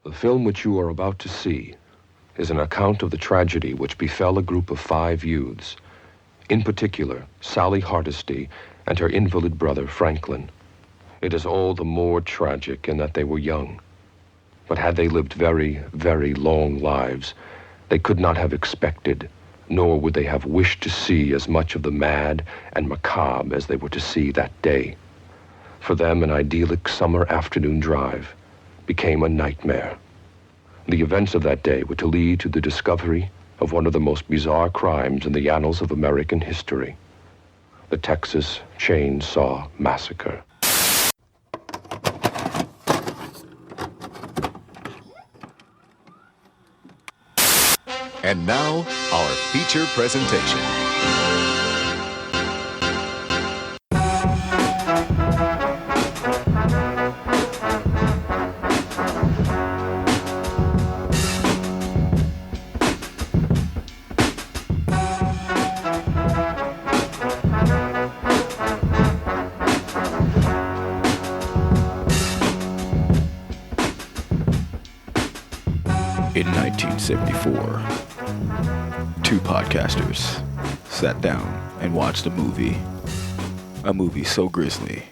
The film which you are about to see is an account of the tragedy which befell a group of 5 youths, in particular, Sally Hardesty and her invalid brother, Franklin. It is all the more tragic in that they were young. But had they lived very, very long lives, they could not have expected, nor would they have wished to see as much of the mad and macabre as they were to see that day. For them, an idyllic summer afternoon drive became a nightmare. The events of that day were to lead to the discovery of one of the most bizarre crimes in the annals of American history, the Texas Chainsaw Massacre. And now, our feature presentation. In 1974, 2 podcasters sat down and watched a movie so grisly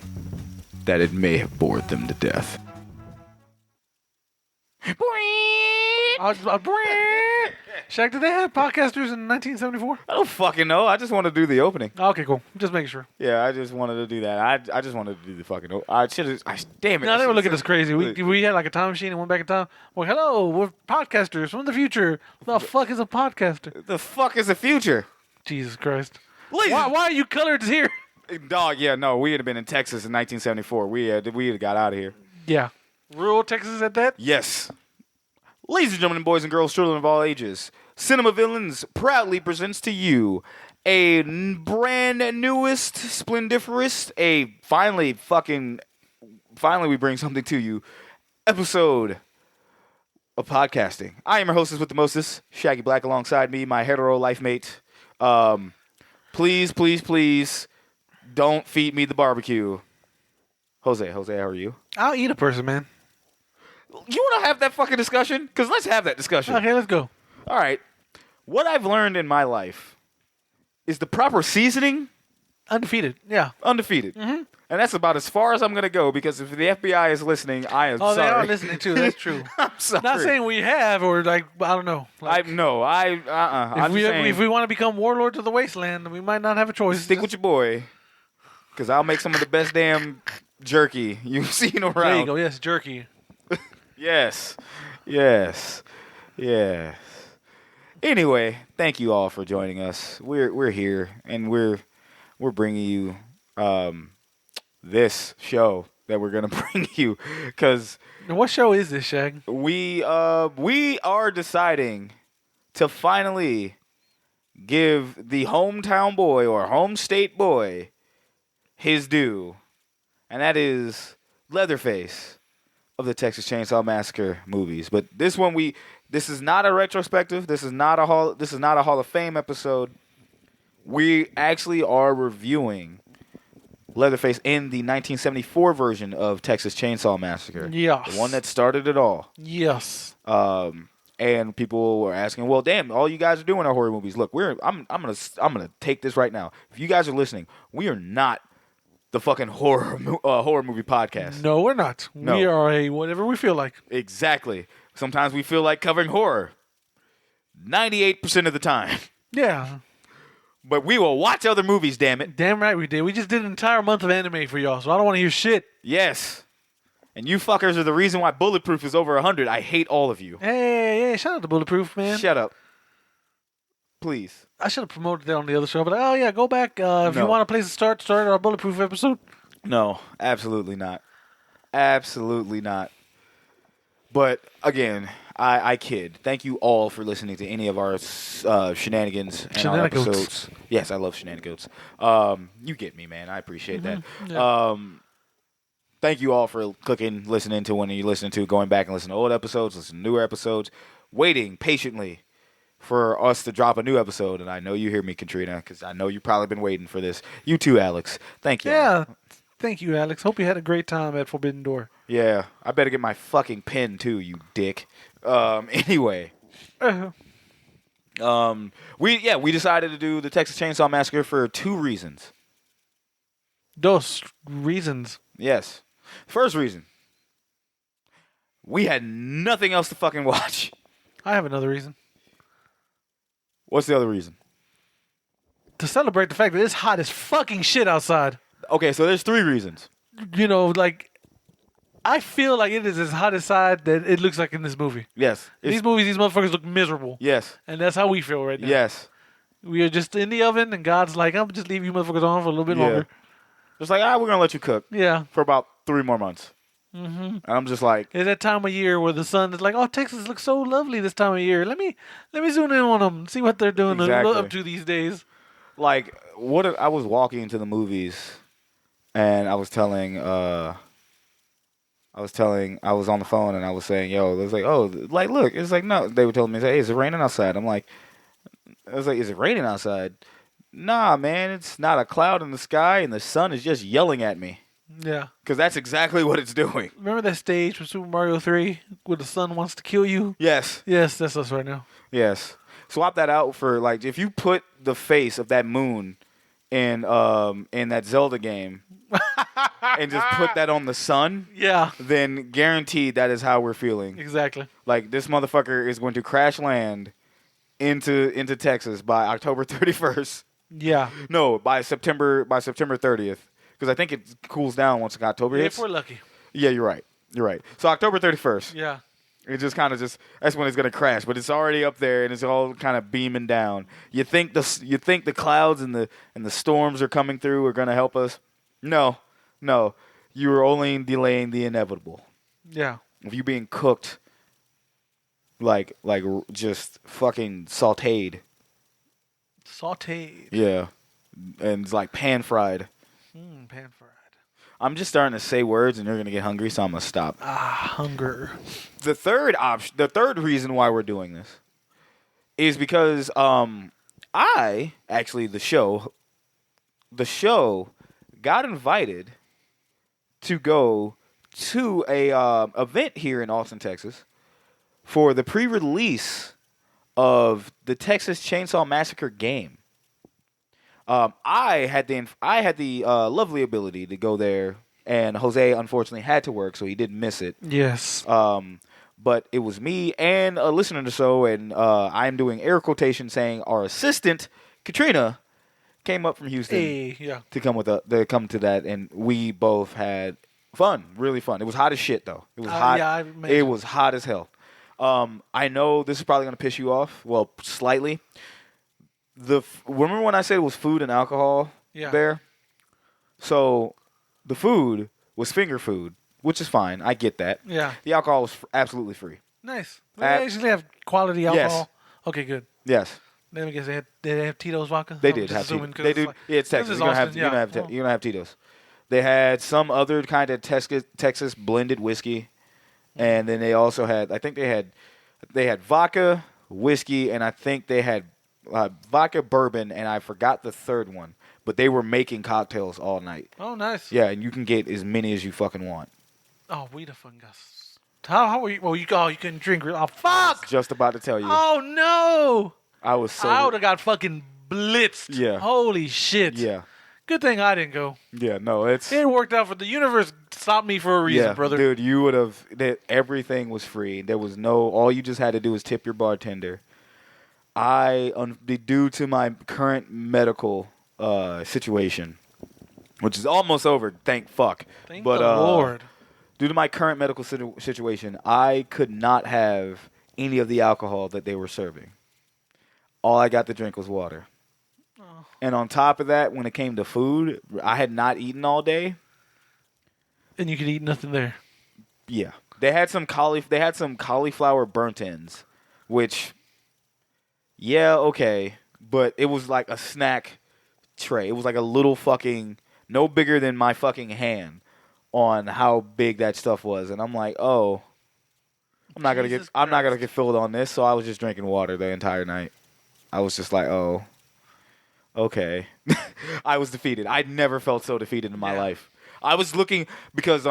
that it may have bored them to death. Shaq, did they have podcasters in 1974? I don't fucking know. I just want to do the opening. Okay, cool. Just making sure. Yeah, I just wanted to do that. I just wanted to do the fucking. I should have. Damn it! No, they were looking at us crazy. We had like a time machine and went back in time. Well, hello, we're podcasters from the future. The fuck is a podcaster? The fuck is the future? Jesus Christ! Ladies- Why are you colored here? Dog, yeah, no, we had been in Texas in 1974. We had got out of here. Yeah, rural Texas at that. Yes. Ladies and gentlemen, boys and girls, children of all ages, Cinema Villains proudly presents to you a brand newest, splendiferous, finally we bring something to you, episode of podcasting. I am your hostess with the mostest, Shaggy Black, alongside me, my hetero life mate. Please, please, please, don't feed me the barbecue. Jose, how are you? I'll eat a person, man. You want to have that fucking discussion? Because let's have that discussion. Okay, let's go. All right. What I've learned in my life is the proper seasoning. Undefeated. Yeah. Undefeated. Mm-hmm. And that's about as far as I'm going to go, because if the FBI is listening, I am sorry. Oh, they are listening too. That's true. I'm sorry. Not saying we have, or like, I don't know. Like, If we want to become warlords of the wasteland, we might not have a choice. Stick with your boy, because I'll make some of the best damn jerky you've seen around. There you go. Yes, jerky. Yes. Anyway, thank you all for joining us. We're here, and we're bringing you this show that we're gonna bring you, because what show is this, Shag? We are deciding to finally give the hometown boy or home state boy his due, and that is Leatherface of the Texas Chainsaw Massacre movies. But this one, this is not a retrospective. This is not a Hall of Fame episode. We actually are reviewing Leatherface in the 1974 version of Texas Chainsaw Massacre. Yes. The one that started it all. Yes. And people were asking, well, damn, all you guys are doing are horror movies. Look, I'm gonna take this right now. If you guys are listening, we are not the fucking horror movie podcast. No, we're not. No. We are a whatever we feel like. Exactly. Sometimes we feel like covering horror. 98% of the time. Yeah. But we will watch other movies, damn it. Damn right we did. We just did an entire month of anime for y'all, so I don't want to hear shit. Yes. And you fuckers are the reason why Bulletproof is over 100. I hate all of you. Hey, shout out to Bulletproof, man. Shut up. Please. I should have promoted that on the other show, but oh yeah, go back. If you want a place to start our Bulletproof episode. No, absolutely not. Absolutely not. But again, I kid. Thank you all for listening to any of our shenanigans and our episodes. Yes, I love shenanigans. You get me, man. I appreciate that. Yeah. Thank you all for clicking, listening to when you're listening to, going back and listening to old episodes, listening to newer episodes, waiting patiently for us to drop a new episode. And I know you hear me, Katrina, because I know you've probably been waiting for this. You too, Alex. Thank you. Yeah. Thank you, Alex. Hope you had a great time at Forbidden Door. Yeah, I better get my fucking pen too, you dick. Anyway. We decided to do the Texas Chainsaw Massacre for 2 reasons. Those reasons. Yes. First reason. We had nothing else to fucking watch. I have another reason. What's the other reason? To celebrate the fact that it's hot as fucking shit outside. Okay, so there's 3 reasons. You know, like, I feel like it is as hot outside that it looks like in this movie. Yes. These movies, these motherfuckers look miserable. Yes. And that's how we feel right now. Yes. We are just in the oven, and God's like, I'm just leave you motherfuckers on for a little bit longer. Just like, we're going to let you cook. Yeah. For about 3 more months. Mm-hmm. And I'm just like... It's that time of year where the sun is like, oh, Texas looks so lovely this time of year. Let me zoom in on them, see what they're doing up to these days. Like, I was walking to the movies, and I was on the phone, and I was saying, yo, it was like, oh, like, look. It's like, no. They were telling me, hey, is it raining outside? I'm like, I was like, is it raining outside? Nah, man, it's not a cloud in the sky, and the sun is just yelling at me. Yeah. Because that's exactly what it's doing. Remember that stage from Super Mario 3 where the sun wants to kill you? Yes. Yes, that's us right now. Yes. Swap that out for, like, if you put the face of that moon in that Zelda game and just put that on the sun, then guaranteed that is how we're feeling. Exactly. Like, this motherfucker is going to crash land into Texas by October 31st. Yeah. No, by September 30th. Because I think it cools down once October hits. If we're lucky. Yeah, you're right. So October 31st. Yeah. It just kind of that's when it's going to crash. But it's already up there, and it's all kind of beaming down. You think the clouds and the storms are coming through are going to help us? No. You are only delaying the inevitable. Yeah. Of you being cooked like just fucking sautéed. Sautéed. Yeah. And it's like pan-fried. Pan-fried. I'm just starting to say words, and you're going to get hungry, so I'm going to stop. Hunger. The third reason why we're doing this is because the show got invited to go to a event here in Austin, Texas, for the pre-release of the Texas Chainsaw Massacre game. I had the lovely ability to go there, and Jose unfortunately had to work, so he didn't miss it. Yes. But it was me and a listener to the show, and I'm doing air quotation saying our assistant Katrina came up from Houston to come to that, and we both had fun, really fun. It was hot as shit though. It was hot. Yeah, it was hot as hell. I know this is probably gonna piss you off. Well, slightly. Remember when I said it was food and alcohol there? So the food was finger food, which is fine. I get that. Yeah. The alcohol was absolutely free. Nice. They actually have quality alcohol? Yes. Okay, good. Yes. Then I guess they have Tito's vodka? They did have Tito's. They do. It's Texas. You're going to have Tito's. They had some other kind of Texas blended whiskey. And then they also had, I think they had vodka, whiskey, and I think they had vodka, bourbon, and I forgot the third one. But they were making cocktails all night. Oh, nice. Yeah, and you can get as many as you fucking want. Oh, we the fun guys. How are you? Well, you couldn't drink. Oh, fuck! Just about to tell you. Oh, no! I would have got fucking blitzed. Yeah. Holy shit. Yeah. Good thing I didn't go. Yeah, no, it worked out for the universe. Stopped me for a reason, brother. Dude, you would have. Everything was free. There was all you just had to do was tip your bartender. Due to my current medical situation, which is almost over, thank fuck. Thank the Lord. Due to my current medical situation, I could not have any of the alcohol that they were serving. All I got to drink was water. Oh. And on top of that, when it came to food, I had not eaten all day. And you could eat nothing there. Yeah. They had some cauliflower burnt ends, which, yeah, okay. But it was like a snack tray. It was like a little fucking, no bigger than my fucking hand on how big that stuff was. And I'm like, oh, I'm not gonna get filled on this. So I was just drinking water the entire night. I was just like, oh, okay. I was defeated. I'd never felt so defeated in my life. I was looking because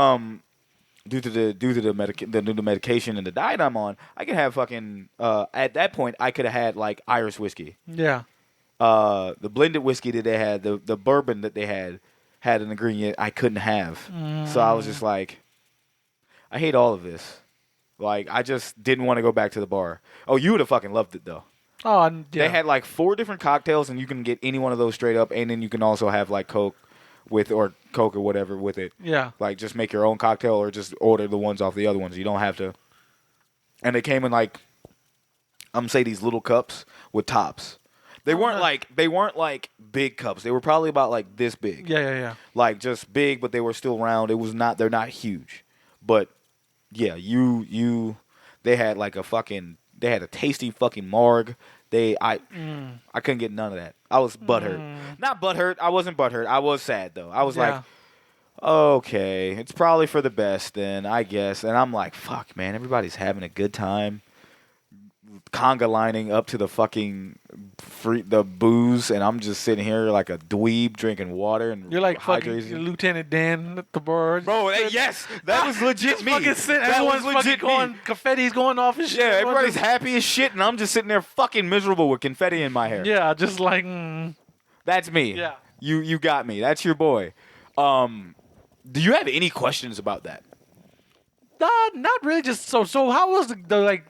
due to the medication and the diet I'm on, I can have fucking at that point I could have had like Irish whiskey. Yeah. The blended whiskey that they had, the bourbon that they had an ingredient I couldn't have. So I was just like, I hate all of this. Like, I just didn't want to go back to the bar. Oh, you would have fucking loved it, though. Oh, yeah. They had, like, 4 different cocktails, and you can get any one of those straight up, and then you can also have, like, Coke or whatever with it. Yeah. Like, just make your own cocktail or just order the ones off the other ones. You don't have to. And they came in, like, I'm going to say these little cups with tops. They weren't like big cups. They were probably about, like, this big. Yeah. Like, just big, but they were still round. They're not huge. But, yeah, they had like they had a tasty fucking marg. I couldn't get none of that. I was butthurt. Not butthurt. I wasn't butthurt. I was sad though. I was like, okay, it's probably for the best then, I guess. And I'm like, fuck, man, everybody's having a good time. Conga lining up to the fucking the booze, and I'm just sitting here like a dweeb drinking water and you're like fucking Lieutenant Dan at the bar. Bro, yes, that was legit me. Everyone's fucking going, confetti's going off and shit. Yeah, everybody's happy as shit, and I'm just sitting there fucking miserable with confetti in my hair. Yeah, just like that's me. Yeah, you got me. That's your boy. Do you have any questions about that? Not really. Just so how was the like?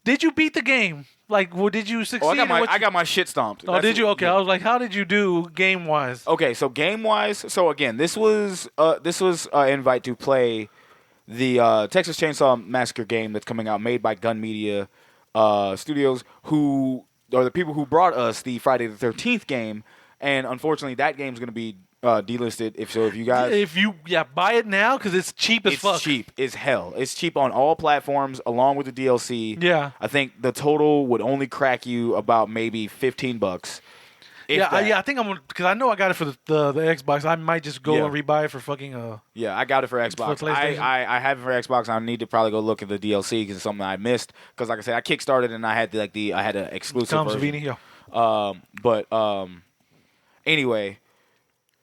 Did you beat the game? Like, did you succeed? Oh, I got my shit stomped. Oh, did you? Okay, yeah. I was like, how did you do game wise? Okay, so game wise, so again, this was an invite to play the Texas Chainsaw Massacre game that's coming out, made by Gun Media Studios, who are the people who brought us the Friday the 13th game, and unfortunately, that game's going to be delisted. If you guys, buy it now because it's cheap as fuck. It's cheap as hell. It's cheap on all platforms along with the DLC. Yeah, I think the total would only crack you about maybe $15. I think I'm gonna, because I know I got it for the Xbox. I might just go and rebuy it for fucking. Yeah, I got it for Xbox. I have it for Xbox. I need to probably go look at the DLC because it's something I missed. Because like I said, I kickstarted and I had I had an exclusive version. Anyway.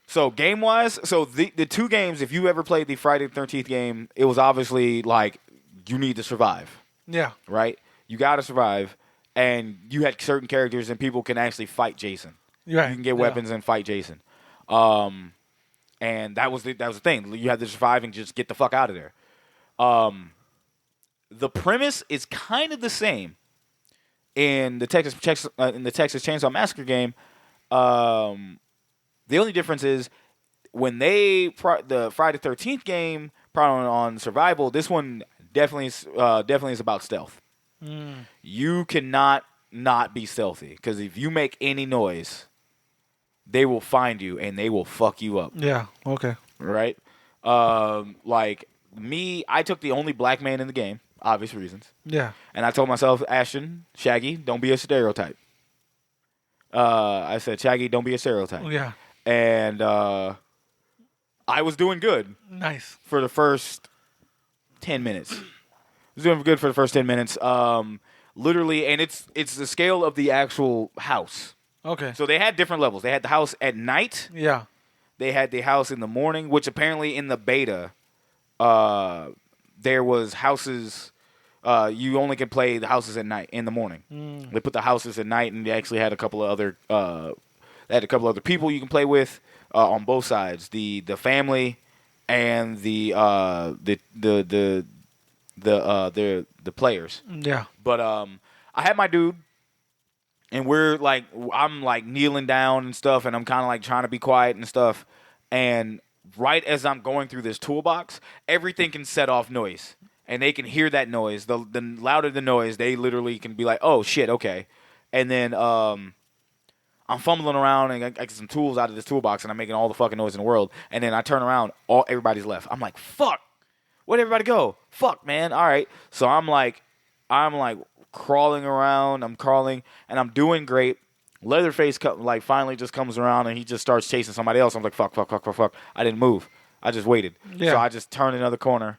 So game-wise, the 2 games, if you ever played the Friday the 13th game, it was obviously like you need to survive. Yeah. Right? You got to survive, and you had certain characters, and people can actually fight Jason. Right. You can get weapons and fight Jason. And that was the thing. You had to survive and just get the fuck out of there. The premise is kind of the same in the Texas Chainsaw Massacre game. The only difference is when the Friday the 13th game, probably on survival, this one definitely is about stealth. You cannot not be stealthy because if you make any noise, they will find you and they will fuck you up. Yeah. Okay. Right. Like me, I took the only black man in the game, obvious reasons. Yeah. And I told myself, Ashton, Shaggy, don't be a stereotype. I said, Shaggy, don't be a stereotype. Yeah. And I was doing good. Nice. For the first 10 minutes. I was doing good for the first 10 minutes. Literally, and it's the scale of the actual house. Okay. So they had different levels. They had the house at night. Yeah. They had the house in the morning, which apparently in the beta, there was houses. You only can play the houses at night in the morning. They put the houses at night, and they actually had a couple of other. They had a couple other people you can play with on both sides, the family and the players. Yeah. But I had my dude, and I'm like kneeling down and stuff, and I'm kind of like trying to be quiet and stuff. And right as I'm going through this toolbox, everything can set off noise, and they can hear that noise. The louder the noise, they literally can be like, "Oh shit, okay," and then I'm fumbling around and I get some tools out of this toolbox and I'm making all the fucking noise in the world. And then I turn around, everybody's left. I'm like, fuck. Where'd everybody go? Fuck, man. All right. So I'm like crawling around. I'm crawling and I'm doing great. Leatherface finally just comes around and he just starts chasing somebody else. I'm like, fuck. I didn't move. I just waited. Yeah. So I just turned another corner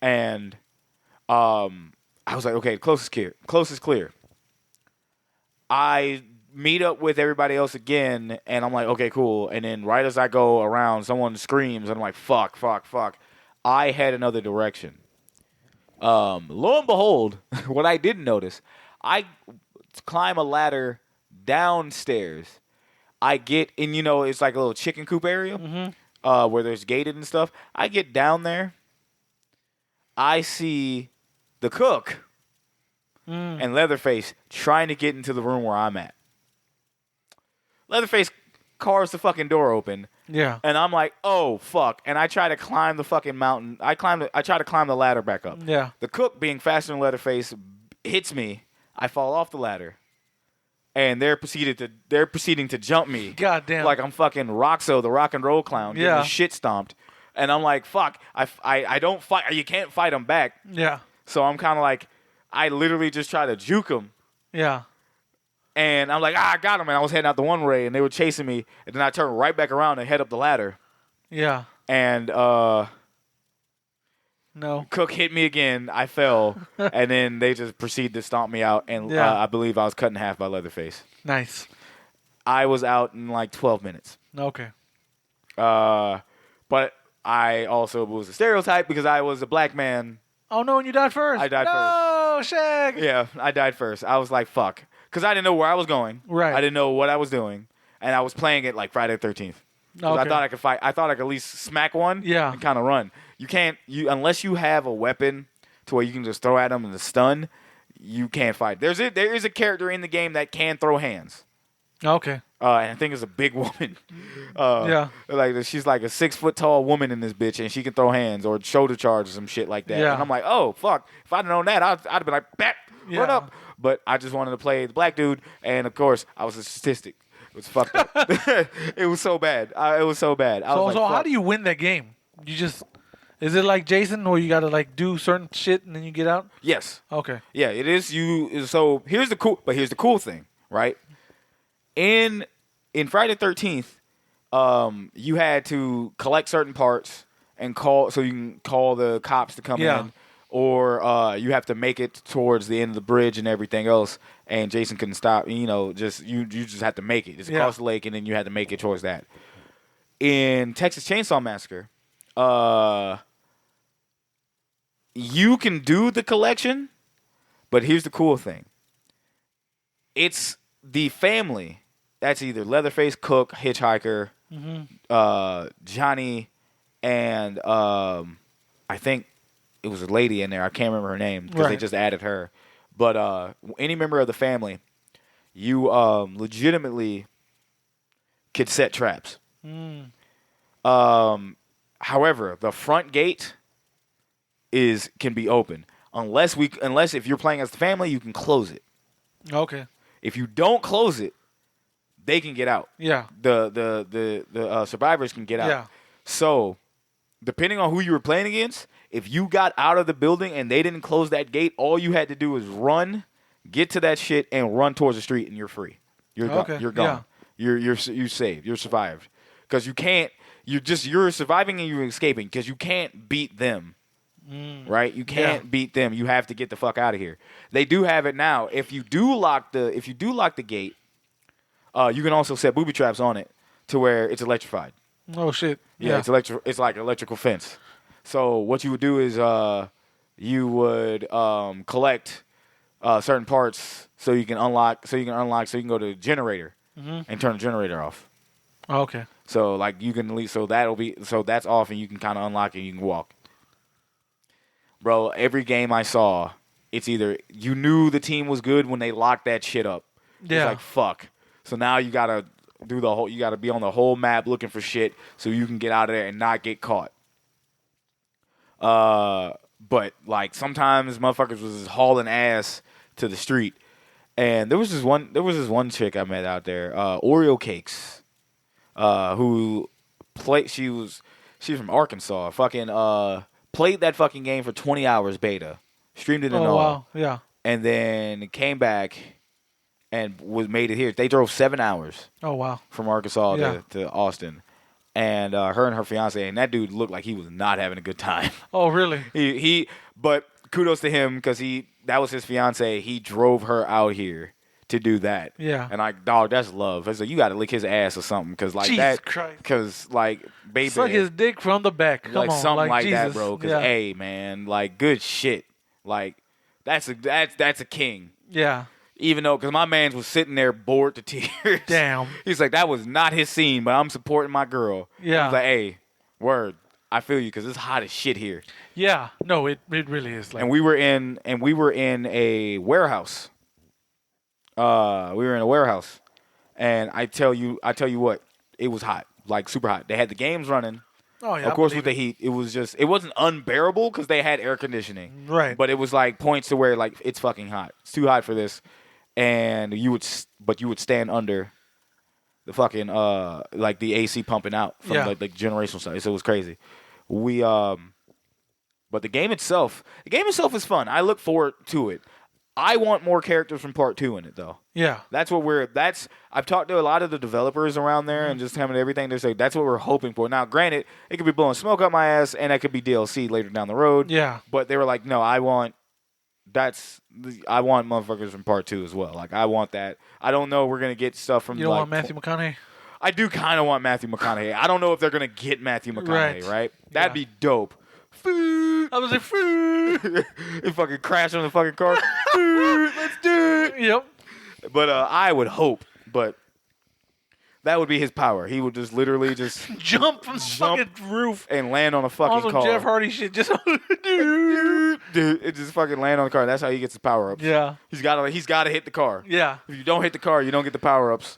and I was like, okay, close is clear. I meet up with everybody else again, and I'm like, okay, cool. And then right as I go around, someone screams, and I'm like, fuck. I head another direction. Lo and behold, what I didn't notice, I climb a ladder downstairs. I get in, it's like a little chicken coop area where there's gated and stuff. I get down there. I see the cook and Leatherface trying to get into the room where I'm at. Leatherface carves the fucking door open. Yeah. And I'm like, oh, fuck. And I try to climb the fucking mountain. I try to climb the ladder back up. Yeah. The cook, being faster than Leatherface, hits me. I fall off the ladder. And they're proceeding to jump me. Goddamn. Like I'm fucking Roxo, the rock and roll clown, getting his shit stomped. And I'm like, fuck. I don't fight. You can't fight them back. Yeah. So I'm kind of like, I literally just try to juke them. Yeah. And I'm like, I got him. And I was heading out the one way, and they were chasing me. And then I turned right back around and head up the ladder. Yeah. And no. Cook hit me again. I fell. And then they just proceeded to stomp me out. And I believe I was cut in half by Leatherface. Nice. I was out in like 12 minutes. Okay. But I also was a stereotype because I was a black man. Oh, no, and you died first. I died first. No, Shag. Yeah, I died first. I was like, fuck. Because I didn't know where I was going. Right. I didn't know what I was doing. And I was playing it like Friday the 13th. Because I thought I could fight. I thought I could at least smack one and kind of run. You can't, unless you have a weapon to where you can just throw at them and stun, you can't fight. There is a character in the game that can throw hands. Okay. And I think it's a big woman. Like she's like a 6 foot tall woman in this bitch, and she can throw hands or shoulder charge or some shit like that. Yeah. And I'm like, oh fuck! If I'd known that, I'd have been like, bat, run up. But I just wanted to play the black dude, and of course, I was a statistic. It was fucked up. It was so bad. It was so bad. So how do you win that game? You just is it like Jason, or you got to like do certain shit and then you get out? Yes. Okay. Yeah, it is. So here's the cool thing, right? In Friday the 13th, you had to collect certain parts and call, so you can call the cops to come in, or you have to make it towards the end of the bridge and everything else. And Jason couldn't stop. You just have to make it. Just across the lake, and then you had to make it towards that. In Texas Chainsaw Massacre, you can do the collection, but here's the cool thing: it's the family. That's either Leatherface, Cook, Hitchhiker, Johnny, and I think it was a lady in there. I can't remember her name because they just added her. But any member of the family, you legitimately could set traps. However, the front gate can be open unless if you're playing as the family, you can close it. Okay. If you don't close it, they can get out. Yeah. The survivors can get out. Yeah. So, depending on who you were playing against, if you got out of the building and they didn't close that gate, all you had to do was run, get to that shit, and run towards the street, and you're free. You're gone. You're gone. Yeah. You're saved. You're survived. Because you can't. You're surviving and you're escaping because you can't beat them. Right? You can't beat them. You have to get the fuck out of here. They do have it now. If you do lock the gate, you can also set booby traps on it to where it's electrified. Oh shit! Yeah, it's like electrical fence. So what you would do is you would collect certain parts so you can unlock. So you can go to the generator and turn the generator off. Oh, okay. So like you can leave. So that's off, and you can kind of unlock it. And you can walk. Bro, every game I saw, it's either you knew the team was good when they locked that shit up. Yeah. It's like fuck. So now you gotta do the whole. You gotta be on the whole map looking for shit so you can get out of there and not get caught. But like sometimes motherfuckers was just hauling ass to the street, and there was this one chick I met out there, Oreo Cakes, who played. She's from Arkansas. Fucking played that fucking game for 20 hours beta, streamed it and all. Wow, yeah. And then came back and made it here. They drove 7 hours. Oh wow. From Arkansas to Austin. And her and her fiance, and that dude looked like he was not having a good time. Oh, really? But kudos to him because that was his fiance. He drove her out here to do that. Yeah. And like, dog, that's love. It's like, you got to lick his ass or something. Because like Jesus that. Christ. Because like, baby. Suck his dick from the back. Come like on. something like Jesus. that, bro. Because, hey, man, like, good shit. Like, that's a king. Yeah. Even though, because my man was sitting there bored to tears. Damn. He's like, that was not his scene, but I'm supporting my girl. Yeah. I was like, hey, word. I feel you because it's hot as shit here. Yeah. No, it really is. Like, And we were in a warehouse. We were in a warehouse, and I tell you what, it was hot, like super hot. They had the games running. Oh yeah. Of course, with the heat, it wasn't unbearable because they had air conditioning. Right. But it was like points to where like it's fucking hot. It's too hot for this, and you would stand under the fucking like the AC pumping out from like the generational side. So it was crazy. But the game itself is fun. I look forward to it. I want more characters from Part 2 in it, though. Yeah. I've talked to a lot of the developers around there and just having everything. They say that's what we're hoping for. Now, granted, it could be blowing smoke up my ass, and that could be DLC later down the road. Yeah. But they were like, no, I want motherfuckers from Part 2 as well. Like, I want that. I don't know we're going to get stuff from, you don't want Matthew McConaughey? I do kind of want Matthew McConaughey. I don't know if they're going to get Matthew McConaughey, right? That'd be dope. Food. I was like, food. He fucking crashed on the fucking car. Food. Let's do it. Yep. But I would hope, but that would be his power. He would just literally just jump from the fucking roof and land on a fucking car. Jeff Hardy shit. Just dude, it just fucking land on the car. That's how he gets his power ups. Yeah. He's got to hit the car. Yeah. If you don't hit the car, you don't get the power ups.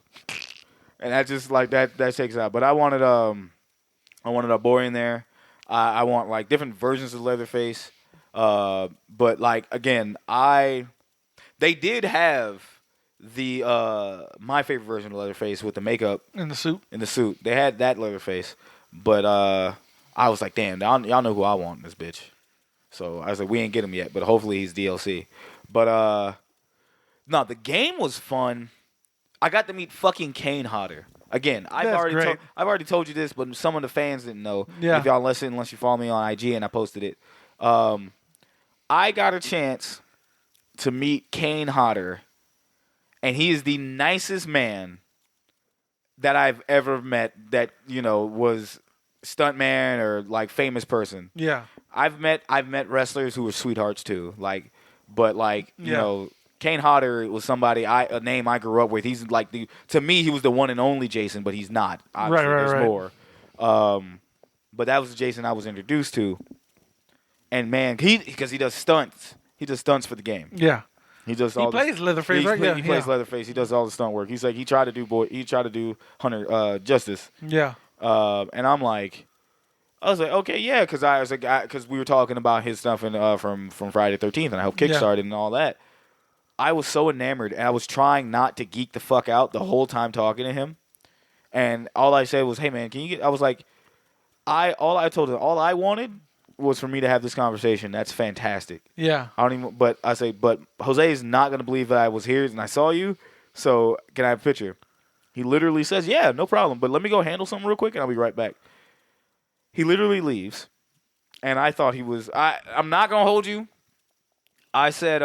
And that just like that takes out. But I wanted a boy in there. I want like different versions of Leatherface. But like again, they did have the my favorite version of Leatherface with the makeup in the suit. They had that Leatherface, but I was like, damn, y'all know who I want in this bitch. So I was like, we ain't get him yet, but hopefully he's DLC. But no, the game was fun. I got to meet fucking Kane Hodder. Again, I've already told you this, but some of the fans didn't know. Yeah. If y'all listen, unless you follow me on IG, and I posted it. I got a chance to meet Kane Hodder, and he is the nicest man that I've ever met. That was stuntman or like famous person. Yeah. I've met wrestlers who were sweethearts too. You know. Kane Hodder was a name I grew up with. He's like to me, he was the one and only Jason, but he's not. Obviously, there's more. But that was the Jason I was introduced to. And man, because he does stunts. He does stunts for the game. Yeah. He does. He plays Leatherface, right? He plays Leatherface. He does all the stunt work. He's like he tried to do Hunter Justice. Yeah. And I'm like, I was like, okay, yeah, because we were talking about his stuff from Friday the 13th, and I helped kickstart it and all that. I was so enamored, and I was trying not to geek the fuck out the whole time talking to him. And all I said was, "Hey, man, can you get?" I was like, all I wanted was for me to have this conversation. That's fantastic. Yeah. I don't even. But I say, but Jose is not gonna believe that I was here and I saw you. So can I have a picture? He literally says, "Yeah, no problem. But let me go handle something real quick, and I'll be right back." He literally leaves, and I thought he was. I'm not gonna hold you. I said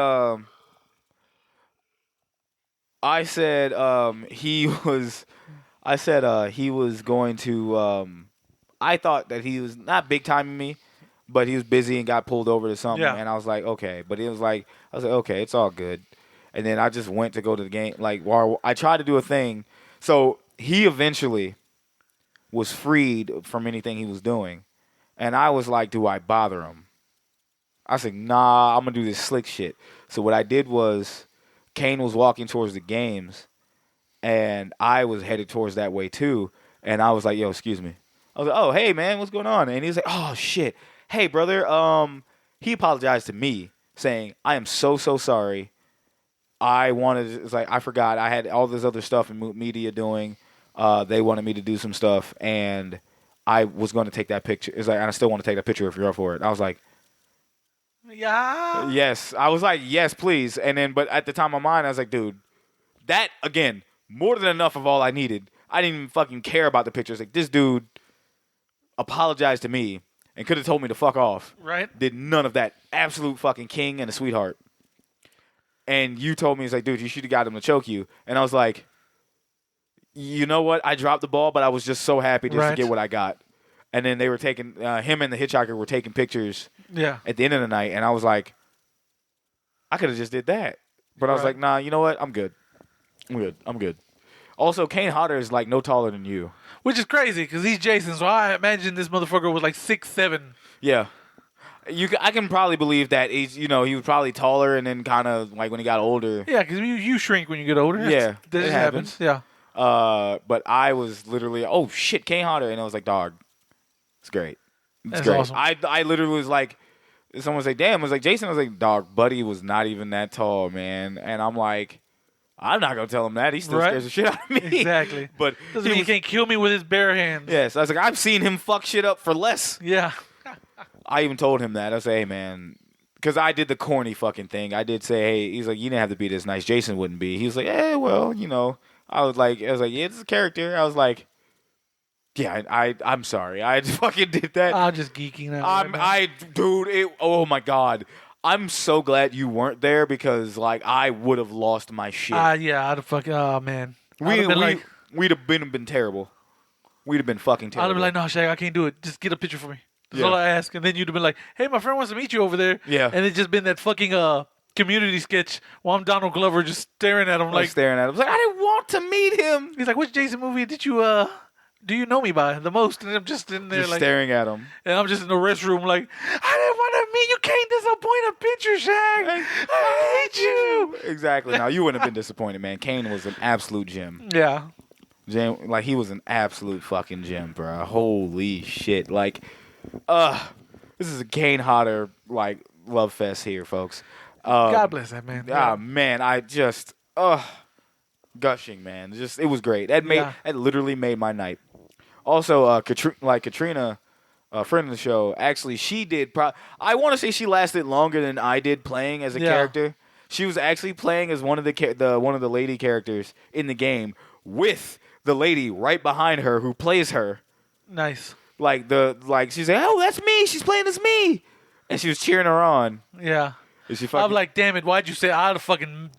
he was going to. I thought that he was not big timing me, but he was busy and got pulled over to something. Yeah. And I was like, okay. But it was like, I was like, okay, it's all good. And then I just went to go to the game. Like, while I tried to do a thing. So he eventually was freed from anything he was doing. And I was like, do I bother him? I said, nah, I'm going to do this slick shit. So what I did was, Kane was walking towards the games, and I was headed towards that way too. And I was like, yo, excuse me. I was like, oh, hey, man, what's going on? And he's like, oh, shit. Hey, brother. He apologized to me, saying, I am so sorry. It's like, I forgot. I had all this other stuff in media doing. They wanted me to do some stuff, and I was going to take that picture. It's like, I still want to take that picture if you're up for it. I was like, yeah. Yes. I was like, yes, please. And then, but at the time of mine, I was like, dude, that, again, more than enough of all I needed. I didn't even fucking care about the pictures. Like, this dude apologized to me and could have told me to fuck off. Right. Did none of that. Absolute fucking king and a sweetheart. and you told me, it's like, dude, you should have got him to choke you. And I was like, you know what? I dropped the ball, but I was just so happy just to get what I got. And then they were taking, him and the hitchhiker were taking pictures at the end of the night. And I was like, I could have just did that. But I was like, nah, you know what? I'm good. I'm good. Also, Kane Hodder is like no taller than you. Which is crazy because he's Jason. So I imagine this motherfucker was like 6'7". Yeah. I can probably believe that he's, he was probably taller and then kind of like when he got older. Yeah, because you shrink when you get older. Yeah, that happens. Yeah. But I was literally, oh shit, Kane Hodder, and I was like, dog, it's great. It's great. Awesome. I literally was like, someone was like, damn, I was like, Jason, I was like, dog, Buddy was not even that tall, man, and I'm like, I'm not gonna tell him that. He still scares the shit out of me. Exactly. But doesn't mean he can't kill me with his bare hands. Yes, I was like, I've seen him fuck shit up for less. Yeah. I even told him that. I said, hey, man, because I did the corny fucking thing. I did say, hey, he's like, you didn't have to be this nice. Jason wouldn't be. He was like, hey, well, I was like, yeah, it's a character. I was like, yeah, I'm sorry. I just fucking did that. I'm just geeking out. Dude, oh my God. I'm so glad you weren't there because, like, I would have lost my shit. Yeah, I'd have fucking, oh, man. We'd have been terrible. We'd have been fucking terrible. I'd have been like, no, Shag, I can't do it. Just get a picture for me. That's all I ask. And then you'd have been like, hey, my friend wants to meet you over there. Yeah. And it's just been that fucking Community sketch while I'm Donald Glover just staring at him like staring at him. I was like, I didn't want to meet him. He's like, which Jason movie did you do you know me by the most? And I'm just in there just like staring at him. And I'm just in the restroom like, I didn't want to meet you. Can't disappoint a picture, Shag. I hate you. Exactly. Now you wouldn't have been disappointed, man. Kane was an absolute gem. Yeah. Gem, like he was an absolute fucking gem, bro. Holy shit. Like, this is a Kane Hodder like love fest here, folks. God bless that man. Ah, man, I just gushing, man. Just it was great. That literally made my night. Also, Katrina, a friend of the show, actually she did. I want to say she lasted longer than I did playing as a character. She was actually playing as one of the lady characters in the game with the lady right behind her who plays her. Nice. She's like, oh, that's me. She's playing as me, and she was cheering her on. Yeah. I'm like, damn it! Why'd you say I'd have fucking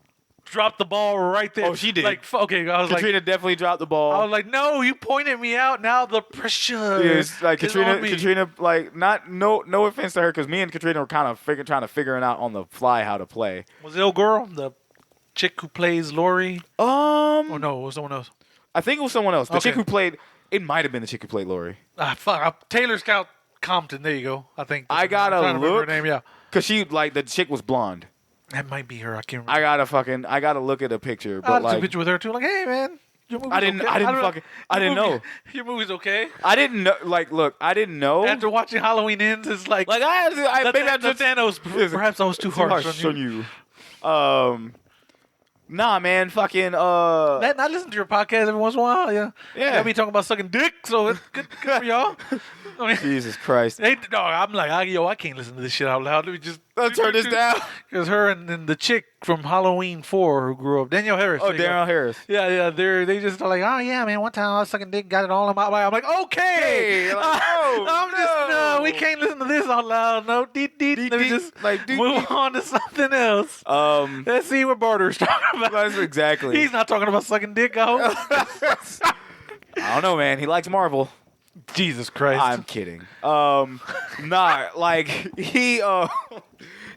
dropped the ball right there? Oh, she did. Like, okay, I was Katrina definitely dropped the ball. I was like, no, you pointed me out. Now the pressure. Yeah, it's like Katrina, like, not no offense to her, because me and Katrina were kind of trying to figure it out on the fly how to play. Was it old girl, the chick who plays Lori? Oh no, it was someone else. I think it was someone else. The chick who played. It might have been the chick who played Lori. Fuck. Taylor Scout Compton. There you go. I think. I gotta look. Her name, yeah. Cause she the chick was blonde. That might be her. I can't remember. I gotta look at a picture. But I took a picture with her too. Like, hey man, your movie's okay. I didn't know. Your movie's okay. I didn't know. Like, look, I didn't know. After watching Halloween Ends, it's like maybe perhaps I was too harsh on you. Nah, man, fucking. I listen to your podcast every once in a while. Yeah. I be talking about sucking dick, so it's good for y'all. I mean, Jesus Christ. Hey, dog, I'm like, I can't listen to this shit out loud. Let me just turn this down. Because her and then the chick from Halloween 4 who grew up, Danielle Harris. Oh, Danielle Harris. Yeah, they just are like, oh yeah, man. One time I was sucking dick, got it all in my mouth. I'm like, okay. We can't listen to this out loud. No, let me just move on to something else. Let's see what Barter's talking about. That's exactly. He's not talking about sucking dick, I hope. I don't know, man. He likes Marvel. Jesus Christ. I'm kidding. He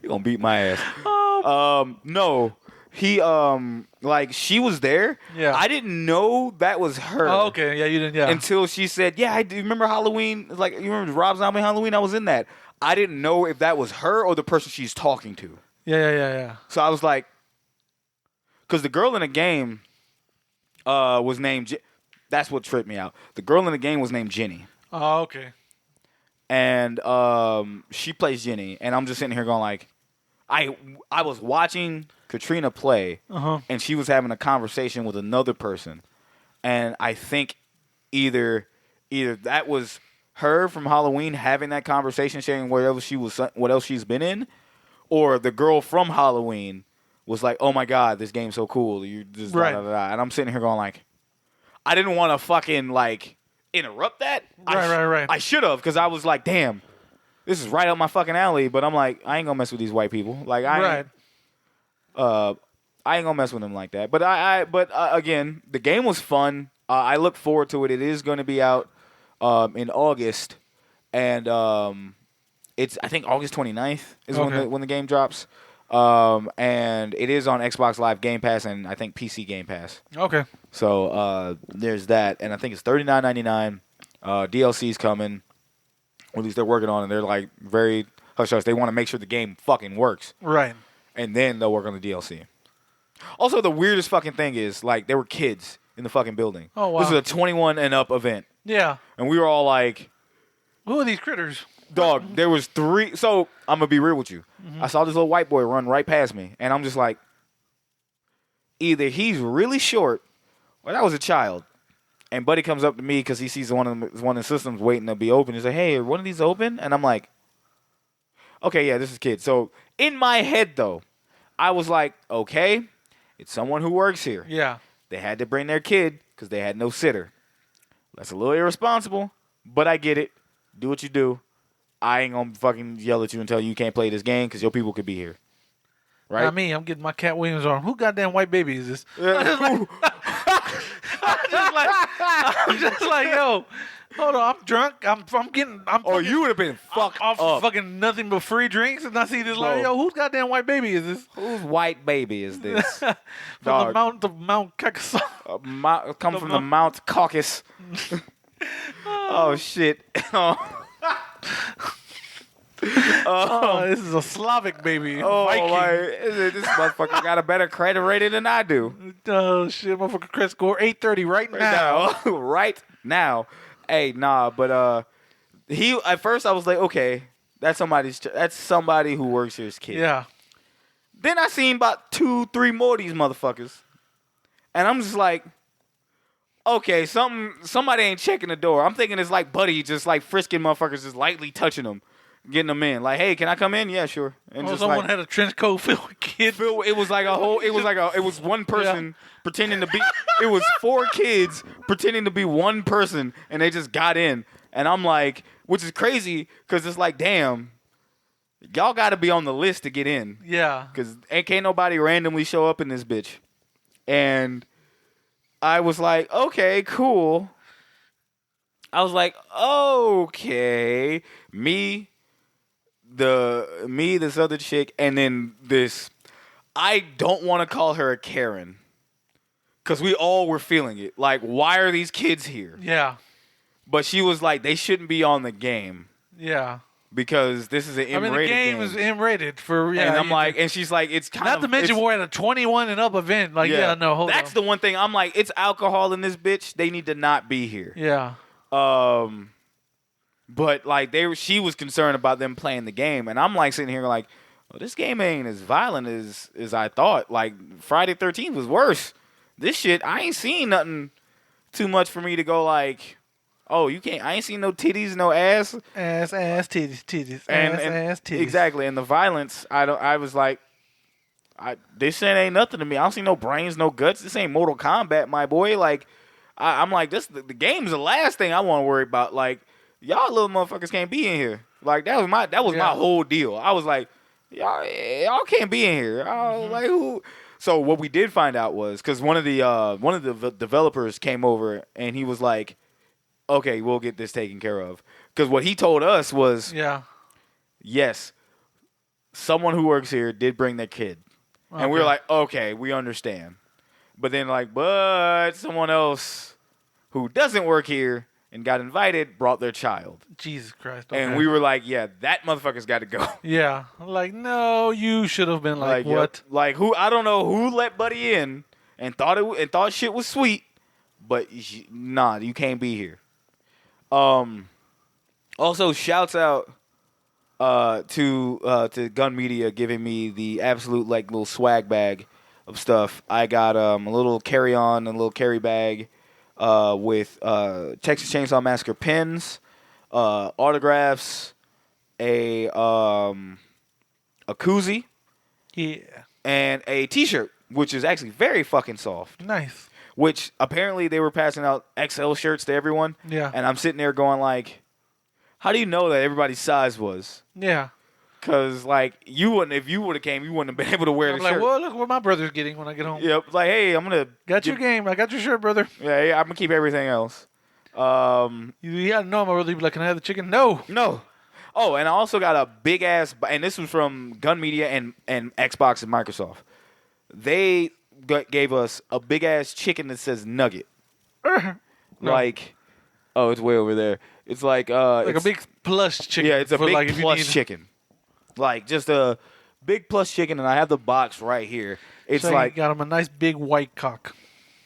gonna beat my ass. No. He she was there. Yeah. I didn't know that was her. Oh, okay. Yeah, you didn't. Yeah. Until she said, "Yeah, I do remember Halloween. Like, you remember Rob Zombie Halloween? I was in that." I didn't know if that was her or the person she's talking to. Yeah. So I was like, because the girl in the game was named. That's what tripped me out. The girl in the game was named Jenny. Oh, okay. And she plays Jenny, and I'm just sitting here going like, I was watching Katrina play, and she was having a conversation with another person, and I think either that was her from Halloween having that conversation, sharing what else she's been in, or the girl from Halloween was like, oh my God, this game's so cool. You just right. Da, da, da. And I'm sitting here going like, I didn't want to fucking like interrupt that. Right. I should have, because I was like, damn, this is right up my fucking alley. But I'm like, I ain't gonna mess with these white people. Like, I ain't gonna mess with him like that. But again, the game was fun. I look forward to it. It is going to be out in August, and it's I think August 29th is when the game drops. And it is on Xbox Live Game Pass and I think PC Game Pass. Okay. So there's that, and I think it's $39.99. DLC's coming. Or at least they're working on it. They're like very hush hush. They want to make sure the game fucking works. Right. And then they'll work on the DLC. Also, the weirdest fucking thing is like there were kids in the fucking building. Oh wow. This is a 21 and up event. Yeah. And we were all like, who are these critters? dog, there was 3. So I'm gonna be real with you. Mm-hmm. I saw this little white boy run right past me, and I'm just like, either he's really short, or that was a child. And Buddy comes up to me because he sees one of the systems waiting to be open. He's like, "Hey, are one of these open?" And I'm like, "Okay, yeah, this is kid." So in my head, though, I was like, "Okay, it's someone who works here." Yeah. They had to bring their kid because they had no sitter. That's a little irresponsible, but I get it. Do what you do. I ain't gonna fucking yell at you and tell you can't play this game because your people could be here. Right? Not me. I'm getting my Cat Williams on. Who goddamn white baby is this? I'm just like, yo, hold on. I'm drunk. You would have been fucked off up. fucking nothing but free drinks, and I see this like, yo, whose goddamn white baby is this? Whose white baby is this? From the Mount Caucasus. Come from the Mount Caucasus. Oh shit. This is a Slavic baby. Viking. This motherfucker got a better credit rating than I do. Oh shit, motherfucker! Credit score 830 right now. Right now. Hey, nah, but he at first I was like, okay, that's somebody who works here's kid. Yeah. Then I seen about 2-3 more of these motherfuckers, and I'm just like, okay, somebody ain't checking the door. I'm thinking it's like Buddy just like frisking motherfuckers, just lightly touching them. Getting them in, like, hey, can I come in? Yeah, sure. And just someone like, had a trench coat filled with kids. It was like it was one person pretending to be. It was 4 kids pretending to be one person, and they just got in. And I'm like, which is crazy because it's like, damn, y'all got to be on the list to get in. Yeah, because can't nobody randomly show up in this bitch. And I was like, okay, cool. I was like, okay, this other chick, and then this. I don't want to call her a Karen, because we all were feeling it. Like, why are these kids here? Yeah. But she was like, they shouldn't be on the game. Yeah. Because this is an M-rated game. The game is M-rated for. Yeah, and I'm like, and she's like, it's kind of. Not to mention we're at a 21 and up event. Like, hold on. That's the one thing. I'm like, it's alcohol in this bitch. They need to not be here. Yeah. But like she was concerned about them playing the game, and I'm like sitting here like, well, this game ain't as violent as I thought. Like Friday 13th was worse. This shit, I ain't seen nothing too much for me to go like, oh, you can't. I ain't seen no titties, no ass, titties, ass, titties. Exactly, and the violence. I was like, this shit ain't nothing to me. I don't see no brains, no guts. This ain't Mortal Kombat, my boy. Like, I'm like, the game's the last thing I want to worry about. Like. Y'all little motherfuckers can't be in here. Like that was my whole deal. I was like, y'all can't be in here. I was like, who? So what we did find out was because one of the developers came over and he was like, okay, we'll get this taken care of. Because what he told us was, yes, someone who works here did bring their kid, and we were like, okay, we understand. But then but someone else who doesn't work here and got invited, brought their child. Jesus Christ. Okay. And we were like, yeah, that motherfucker's got to go. Yeah. Like, no, you should have been like what? Yep. Like, I don't know who let Buddy in and thought shit was sweet, but nah, you can't be here. Also, shouts out to Gun Media giving me the absolute, like, little swag bag of stuff. I got a little carry-on, a little carry bag, with Texas Chainsaw Massacre pins, autographs, a koozie, and a T-shirt, which is actually very fucking soft. Nice. Which apparently they were passing out XL shirts to everyone. Yeah. And I'm sitting there going like, how do you know that everybody's size was? Yeah. Cause like you wouldn't, if you would have came, you wouldn't have been able to wear I'm the like, shirt. well, look what my brother's getting when I get home. Yep. Like, hey, I'm gonna Your game. I got your shirt, brother. Yeah, I'm gonna keep everything else. You gotta know my brother. You'd be like, can I have the chicken? No. No. Oh, and I also got a big ass, and this was from Gun Media and Xbox and Microsoft. They gave us a big ass chicken that says nugget. No. Like, oh, it's way over there. It's like a big plush chicken. Yeah, it's a big like plush chicken. Like just a big plush chicken, and I have the box right here. It's so like you got him a nice big white cock.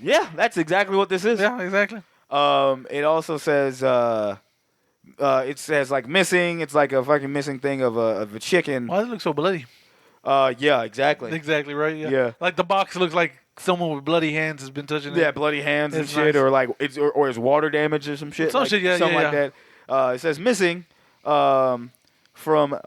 Yeah, that's exactly what this is. Yeah, exactly. It also says it says like missing. It's like a fucking missing thing of a chicken. Why does it look so bloody? Yeah, exactly. Exactly right. Yeah. Yeah. Like the box looks like someone with bloody hands has been touching it. Yeah, bloody hands and It's shit, nice. or like it's or it's water damage or some shit. Some like, shit, yeah, something yeah, like that. It says missing from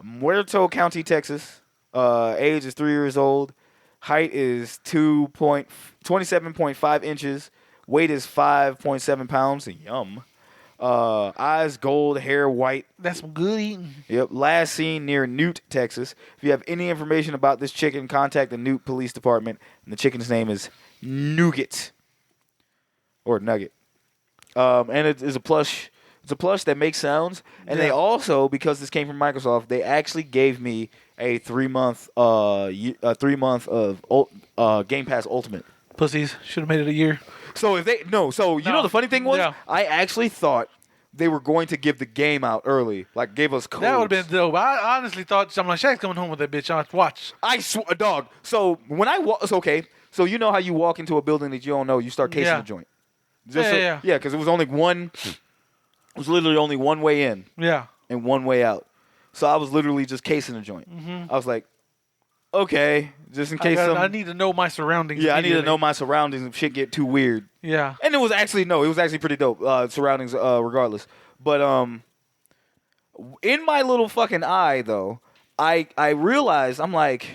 Muerto County, Texas. Age is 3 years old. Height is 27.5 inches. Weight is 5.7 pounds. Yum. Eyes gold, hair white. That's some good eating. Yep. Last seen near Newt, Texas. If you have any information about this chicken, contact the Newt Police Department. And the chicken's name is Nougat. Or Nugget. And it is a plush. It's a plush that makes sounds. And they also, because this came from Microsoft, they actually gave me a 3-month of Game Pass Ultimate. Pussies should have made it a year. So if they you know the funny thing was, Yeah. I actually thought they were going to give the game out early, like gave us codes. That would have been dope. I honestly thought something like Shaq's coming home with that bitch. I'd watch. I swear, dog. So when I walk, okay. So you know how you walk into a building that you don't know, you start casing Yeah. the joint. Yeah. Yeah, because it was only one. It was literally only one way in Yeah. and one way out. So I was literally just casing the joint. Mm-hmm. I was like, okay, just in case I need to know my surroundings. Yeah, I need to immediately. know my surroundings if shit get too weird. Yeah. And it was actually pretty dope. Surroundings, regardless. But in my little fucking eye though, I realized I'm like,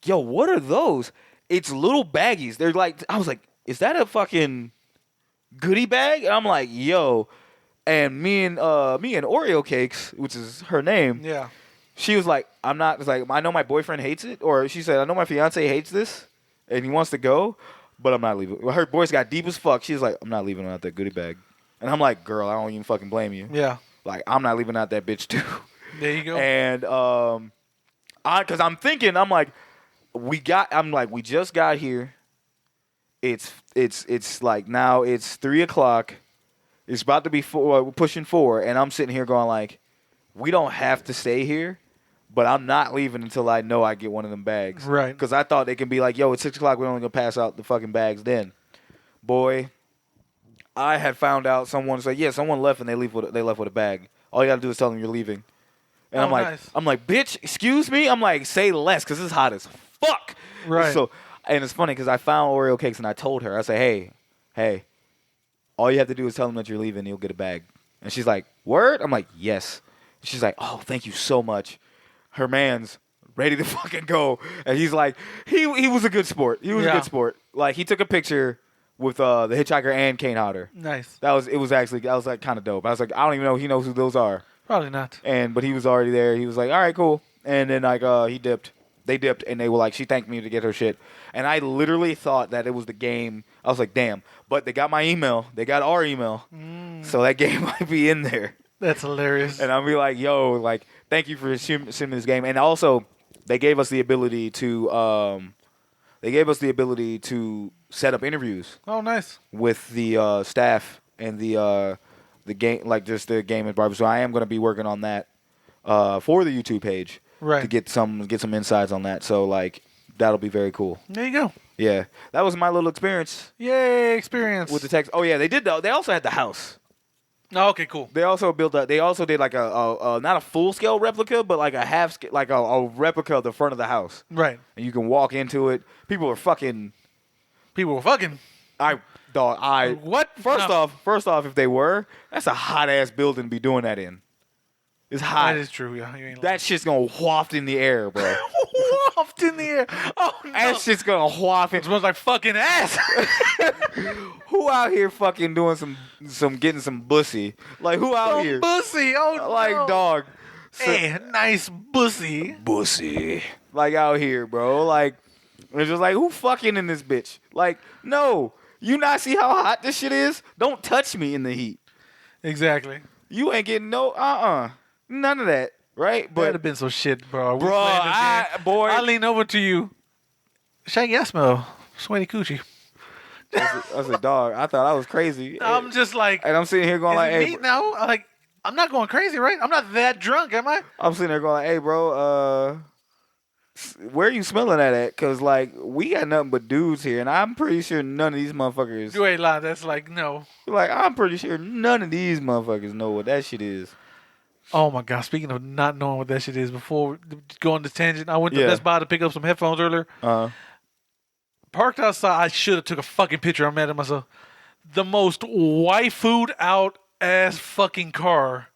yo, what are those? It's little baggies. They're like, I was like, is that a fucking goodie bag? And I'm like, yo. And me and Oreo Cakes, which is her name. Yeah. She was like, I'm not. It's like, I know my boyfriend hates it, or she said, I know my fiance hates this, and he wants to go, but I'm not leaving. Her voice got deep as fuck. She's like, I'm not leaving without that goodie bag, and I'm like, girl, I don't even fucking blame you. Yeah. Like, I'm not leaving out that bitch too. There you go. And because I'm thinking, we just got here. It's like now it's 3:00. It's about to be pushing 4, and I'm sitting here going like, we don't have to stay here, but I'm not leaving until I know I get one of them bags. Right. Because I thought they can be like, yo, it's 6:00. We're only going to pass out the fucking bags then. Boy, I had found out someone said, yeah, someone left and they left with a bag. All you got to do is tell them you're leaving. And nice. I'm like, bitch, excuse me? I'm like, say less because it's hot as fuck. Right. So, and it's funny because I found Oreo Cakes and I told her, I said, hey, all you have to do is tell them that you're leaving and you'll get a bag. And she's like, word? I'm like, yes. She's like, oh, thank you so much. Her man's ready to fucking go. And he's like, he was a good sport. He was a good sport. Like, he took a picture with the Hitchhiker and Kane Hodder. Nice. That was like kind of dope. I was like, I don't even know if he knows who those are. Probably not. But he was already there. He was like, all right, cool. And then like he dipped. They dipped and they were like, she thanked me to get her shit. And I literally thought that it was the game. I was like, damn. But they got my email. They got our email. So that game might be in there. That's hilarious. And I'll be like, yo, like, thank you for sending this game. And also, they gave us the ability to set up interviews. Oh, nice. With the staff and the game, like just the game and barber. So I am going to be working on that for the YouTube page. Right. To get some insights on that. So like that'll be very cool. There you go. Yeah. That was my little experience. Yay, experience. With the text. Oh yeah, they did though. They also had the house. Oh, okay, cool. They also did like a not a full scale replica, but like a half scale, like a replica of the front of the house. Right. And you can walk into it. People were fucking. What? First off, if they were, that's a hot ass building to be doing that in. It's hot. That is true, yeah. You ain't That shit's gonna waft in the air, bro. waft in the air. Oh, no. That shit's gonna waft in. It smells like fucking ass. Who out here fucking doing some getting some bussy? Like who out here? Bussy. Oh, Like no. dog. Hey, nice bussy. Bussy. Like out here, bro. Like, it's just like, who fucking in this bitch? Like, no. You not see how hot this shit is? Don't touch me in the heat. Exactly. You ain't getting no, none of that, right? That'd have been some shit, bro. Bro, I lean over to you. Shaggy, I smell sweaty coochie. I said, dog, I thought I was crazy. I'm just like, and I'm sitting here going like, hey, now, like, I'm not going crazy, right? I'm not that drunk, am I? I'm sitting there going like, hey, bro, where are you smelling that at? Because, like, we got nothing but dudes here, and I'm pretty sure none of these motherfuckers. You ain't lying. That's like, no. Like, I'm pretty sure none of these motherfuckers know what that shit is. Oh, my God. Speaking of not knowing what that shit is, before going to tangent, I went to Best Buy to pick up some headphones earlier. Parked outside. I should have took a fucking picture. I'm mad at myself. The most waifu'd out ass fucking car.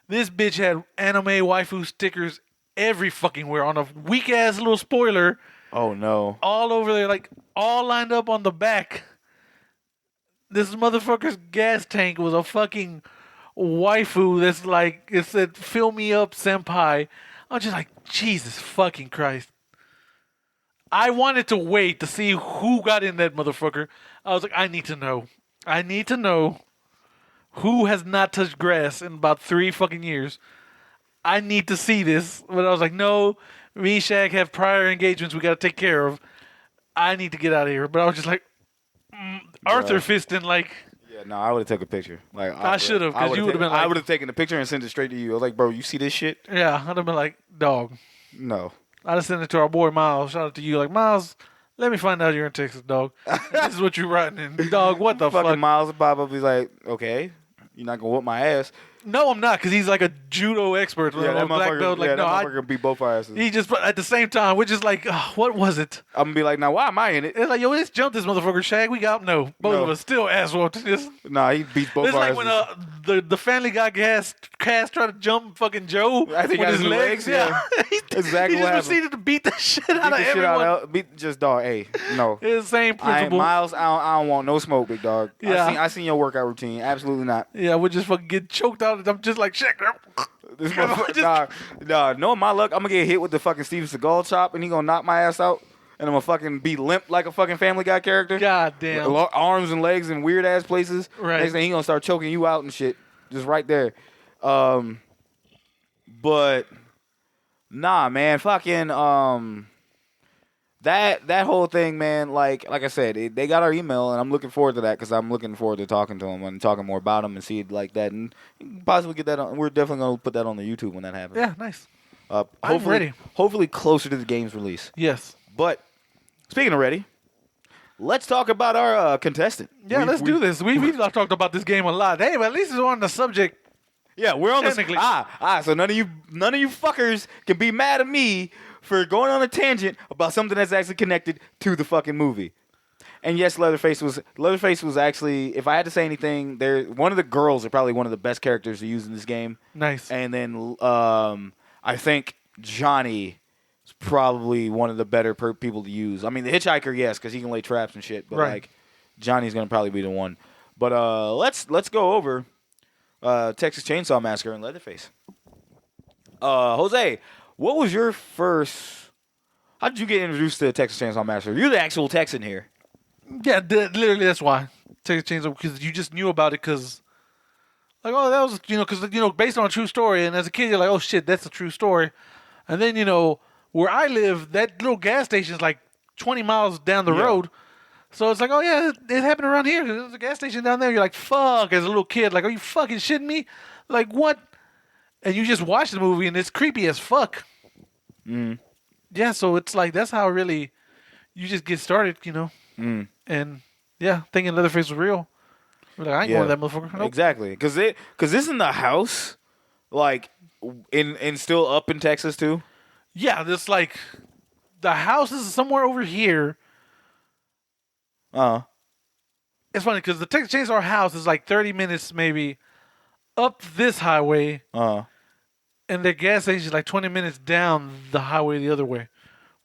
This bitch had anime waifu stickers every fucking where on a weak ass little spoiler. Oh no. All over there, like all lined up on the back. This motherfucker's gas tank was a fucking waifu that's like, it said, "Fill me up, senpai." I'm just like, Jesus fucking Christ. I wanted to wait to see who got in that motherfucker. I was like, I need to know. I need to know who has not touched grass in about 3 fucking years. I need to see this. But I was like, no, me and Shag have prior engagements we got to take care of. I need to get out of here. But I was just like, Arthur fisting like... Yeah, no, I would have taken a picture. Like I should have, because you would have been like... I would have taken the picture and sent it straight to you. I was like, bro, you see this shit? Yeah, I'd have been like, dog. No. I just sent it to our boy Miles. Shout out to you. Like, Miles, let me find out you're in Texas, dog. This is what you're writing in. Dog, what the fucking fuck? Miles pop up. He's like, okay, you're not going to whoop my ass. No, I'm not, because he's like a judo expert. Yeah, that black belt. Like, that no, motherfucker can beat both our asses. He just, at the same time, we're just like, what was it? I'm going to be like, now, why am I in it? It's like, yo, let's jump this motherfucker, Shag. We got, no. Both of us still ass whooped. Nah, he beats both our asses. It's like when the Family Guy cast tried to jump fucking Joe with his legs. Yeah. Exactly he just proceeded to beat the shit out of everyone. Just dog, hey, no. It's the same principle. Miles, I don't want no smoke, big dog. Yeah. I seen your workout routine. Absolutely not. Yeah, we just fucking get choked out. I'm just like, shit. This motherfucker, knowing my luck, I'm gonna get hit with the fucking Steven Seagal chop, and he gonna knock my ass out, and I'm gonna fucking be limp like a fucking Family Guy character. God damn. Arms and legs in weird ass places. Right. Next thing he gonna start choking you out and shit, just right there. But nah, man, fucking that whole thing, man. Like I said, they got our email, and I'm looking forward to that because I'm looking forward to talking to them and talking more about them and see it like that, and possibly get that on. We're definitely gonna put that on the YouTube when that happens. Yeah, nice. I'm ready. Hopefully closer to the game's release. Yes. But speaking of ready, let's talk about our contestant. Yeah, let's do this. We've talked about this game a lot. Hey, but at least it's on the subject. Yeah, we're on technically. So none of you fuckers can be mad at me for going on a tangent about something that's actually connected to the fucking movie. And yes, Leatherface was actually, if I had to say anything, one of the girls are probably one of the best characters to use in this game. Nice. And then I think Johnny is probably one of the better people to use. I mean, the hitchhiker, yes, because he can lay traps and shit. But like, Johnny's gonna probably be the one. But let's go over Texas Chainsaw Massacre and Leatherface. Jose, what was your first? How did you get introduced to Texas Chainsaw Massacre? You're the actual Texan here. Yeah, literally that's why Texas Chainsaw, because you just knew about it because, like, oh, that was because based on a true story, and as a kid you're like, oh shit, that's a true story, and then where I live, that little gas station is like 20 miles down the road. So it's like, oh yeah, it happened around here. There's a gas station down there. You're like, fuck, as a little kid, like, are you fucking shitting me? Like, what? And you just watch the movie, and it's creepy as fuck. Mm. Yeah, so it's like, that's how really you just get started, Mm. And yeah, thinking Leatherface was real. We're like, I ain't going to that motherfucker. Nope. Exactly, because isn't the house like in still up in Texas too? Yeah, this like the house is somewhere over here. It's funny because the Texas Chainsaw house is like 30 minutes maybe up this highway. And their gas station is like 20 minutes down the highway the other way.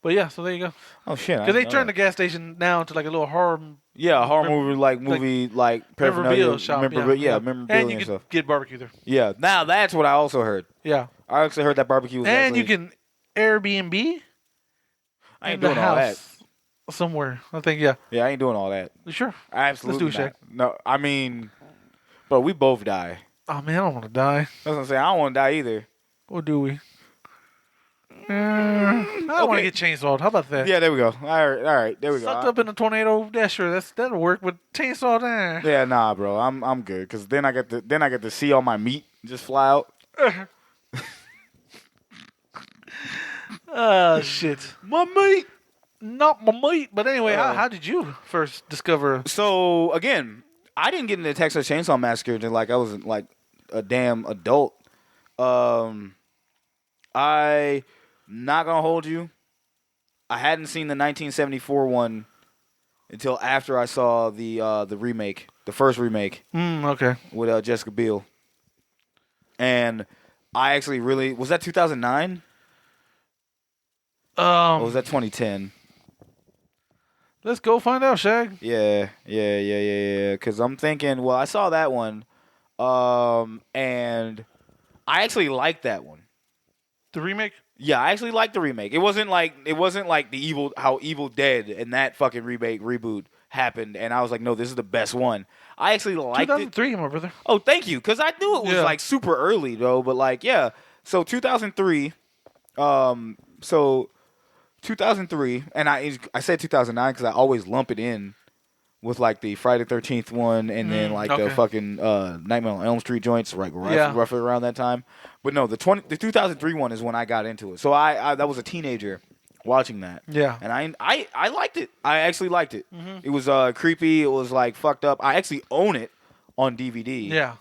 But yeah, so there you go. Oh shit! Because they turned the gas station now to like a little horror. Yeah, a horror movie memorabilia shop. memorabilia and you and can stuff. get barbecue there. Yeah, now that's what I also heard. Yeah, I actually heard that barbecue was and actually, you can Airbnb. I ain't doing all that. Somewhere, I think. Yeah. Yeah, I ain't doing all that. You sure? Absolutely Let's do it, not. No, I mean, but we both die. Oh man, I don't want to die. That's what I'm saying. I don't want to die either. Or do we? I don't want to get chainsawed. How about that? Yeah, there we go. All right, there we go. Sucked up in a tornado. Yeah, sure, that'll work. But chainsaw there. Yeah, nah, bro. I'm good because then I get to see all my meat just fly out. Shit. My meat. Not my meat. But anyway, how did you first discover? So again, I didn't get into Texas Chainsaw Massacre until like I was like a damn adult. I not gonna hold you. I hadn't seen the 1974 one until after I saw the remake, the first remake. Okay. With Jessica Biel. And I actually really was that 2009? Or was that 2010? Let's go find out, Shag. Yeah. Because I'm thinking, well, I saw that one, and I actually liked that one. The remake? Yeah, I actually liked the remake. It wasn't like how Evil Dead and that fucking reboot happened, and I was like, no, this is the best one. I actually liked 2003, my brother. Oh, thank you, because I knew it was like super early though. But like, yeah, so 2003, so 2003, and I said 2009 because I always lump it in with like the Friday the 13th one, and then like the fucking Nightmare on Elm Street joints, right, roughly around that time. But no, the 2003 one is when I got into it. So I that was a teenager watching that. Yeah, and I liked it. I actually liked it. Mm-hmm. It was creepy. It was like fucked up. I actually own it on DVD. Yeah.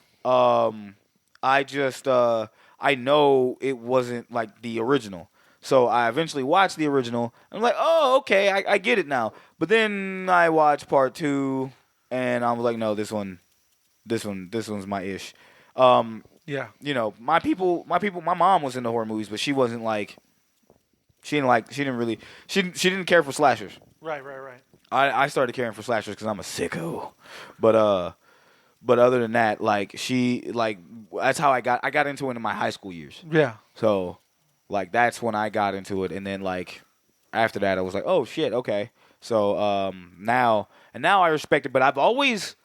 I just I know it wasn't like the original. So I eventually watched the original. I'm like, oh, okay, I get it now. But then I watched part 2, and I'm like, no, this one's my ish. Yeah. You know, my mom was into horror movies, but she wasn't like, she didn't care for slashers. Right. I started caring for slashers because I'm a sicko. But other than that, like that's how I got into it in my high school years. Yeah. So. Like, that's when I got into it. And then, like, after that, I was like, oh, shit, okay. So, now I respect it. But I've always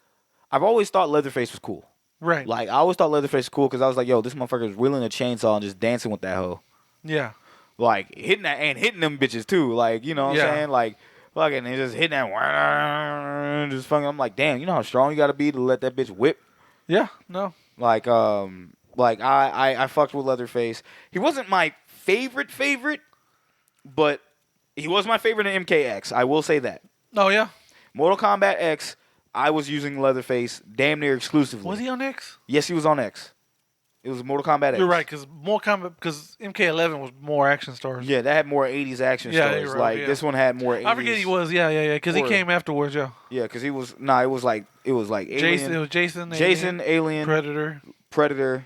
thought Leatherface was cool. Right. Like, I always thought Leatherface was cool because I was like, yo, this motherfucker is wielding a chainsaw and just dancing with that hoe. Yeah. Like, hitting them bitches, too. Like, you know what I'm saying? Like, fucking, and just hitting that. Just fucking, I'm like, damn, you know how strong you got to be to let that bitch whip? Yeah, no. Like, I fucked with Leatherface. He wasn't my favorite, but he was my favorite in MKX. I will say that. Oh, yeah? Mortal Kombat X, I was using Leatherface damn near exclusively. Was he on X? Yes, he was on X. It was Mortal Kombat X. You're right, because MK11 was more action stars. Yeah, that had more 80s action stars. You're right, like, this one had more 80s. I forget he was, yeah, because he came afterwards, yeah. Yeah, because he was, it was like Alien. It was Jason, Alien. Predator.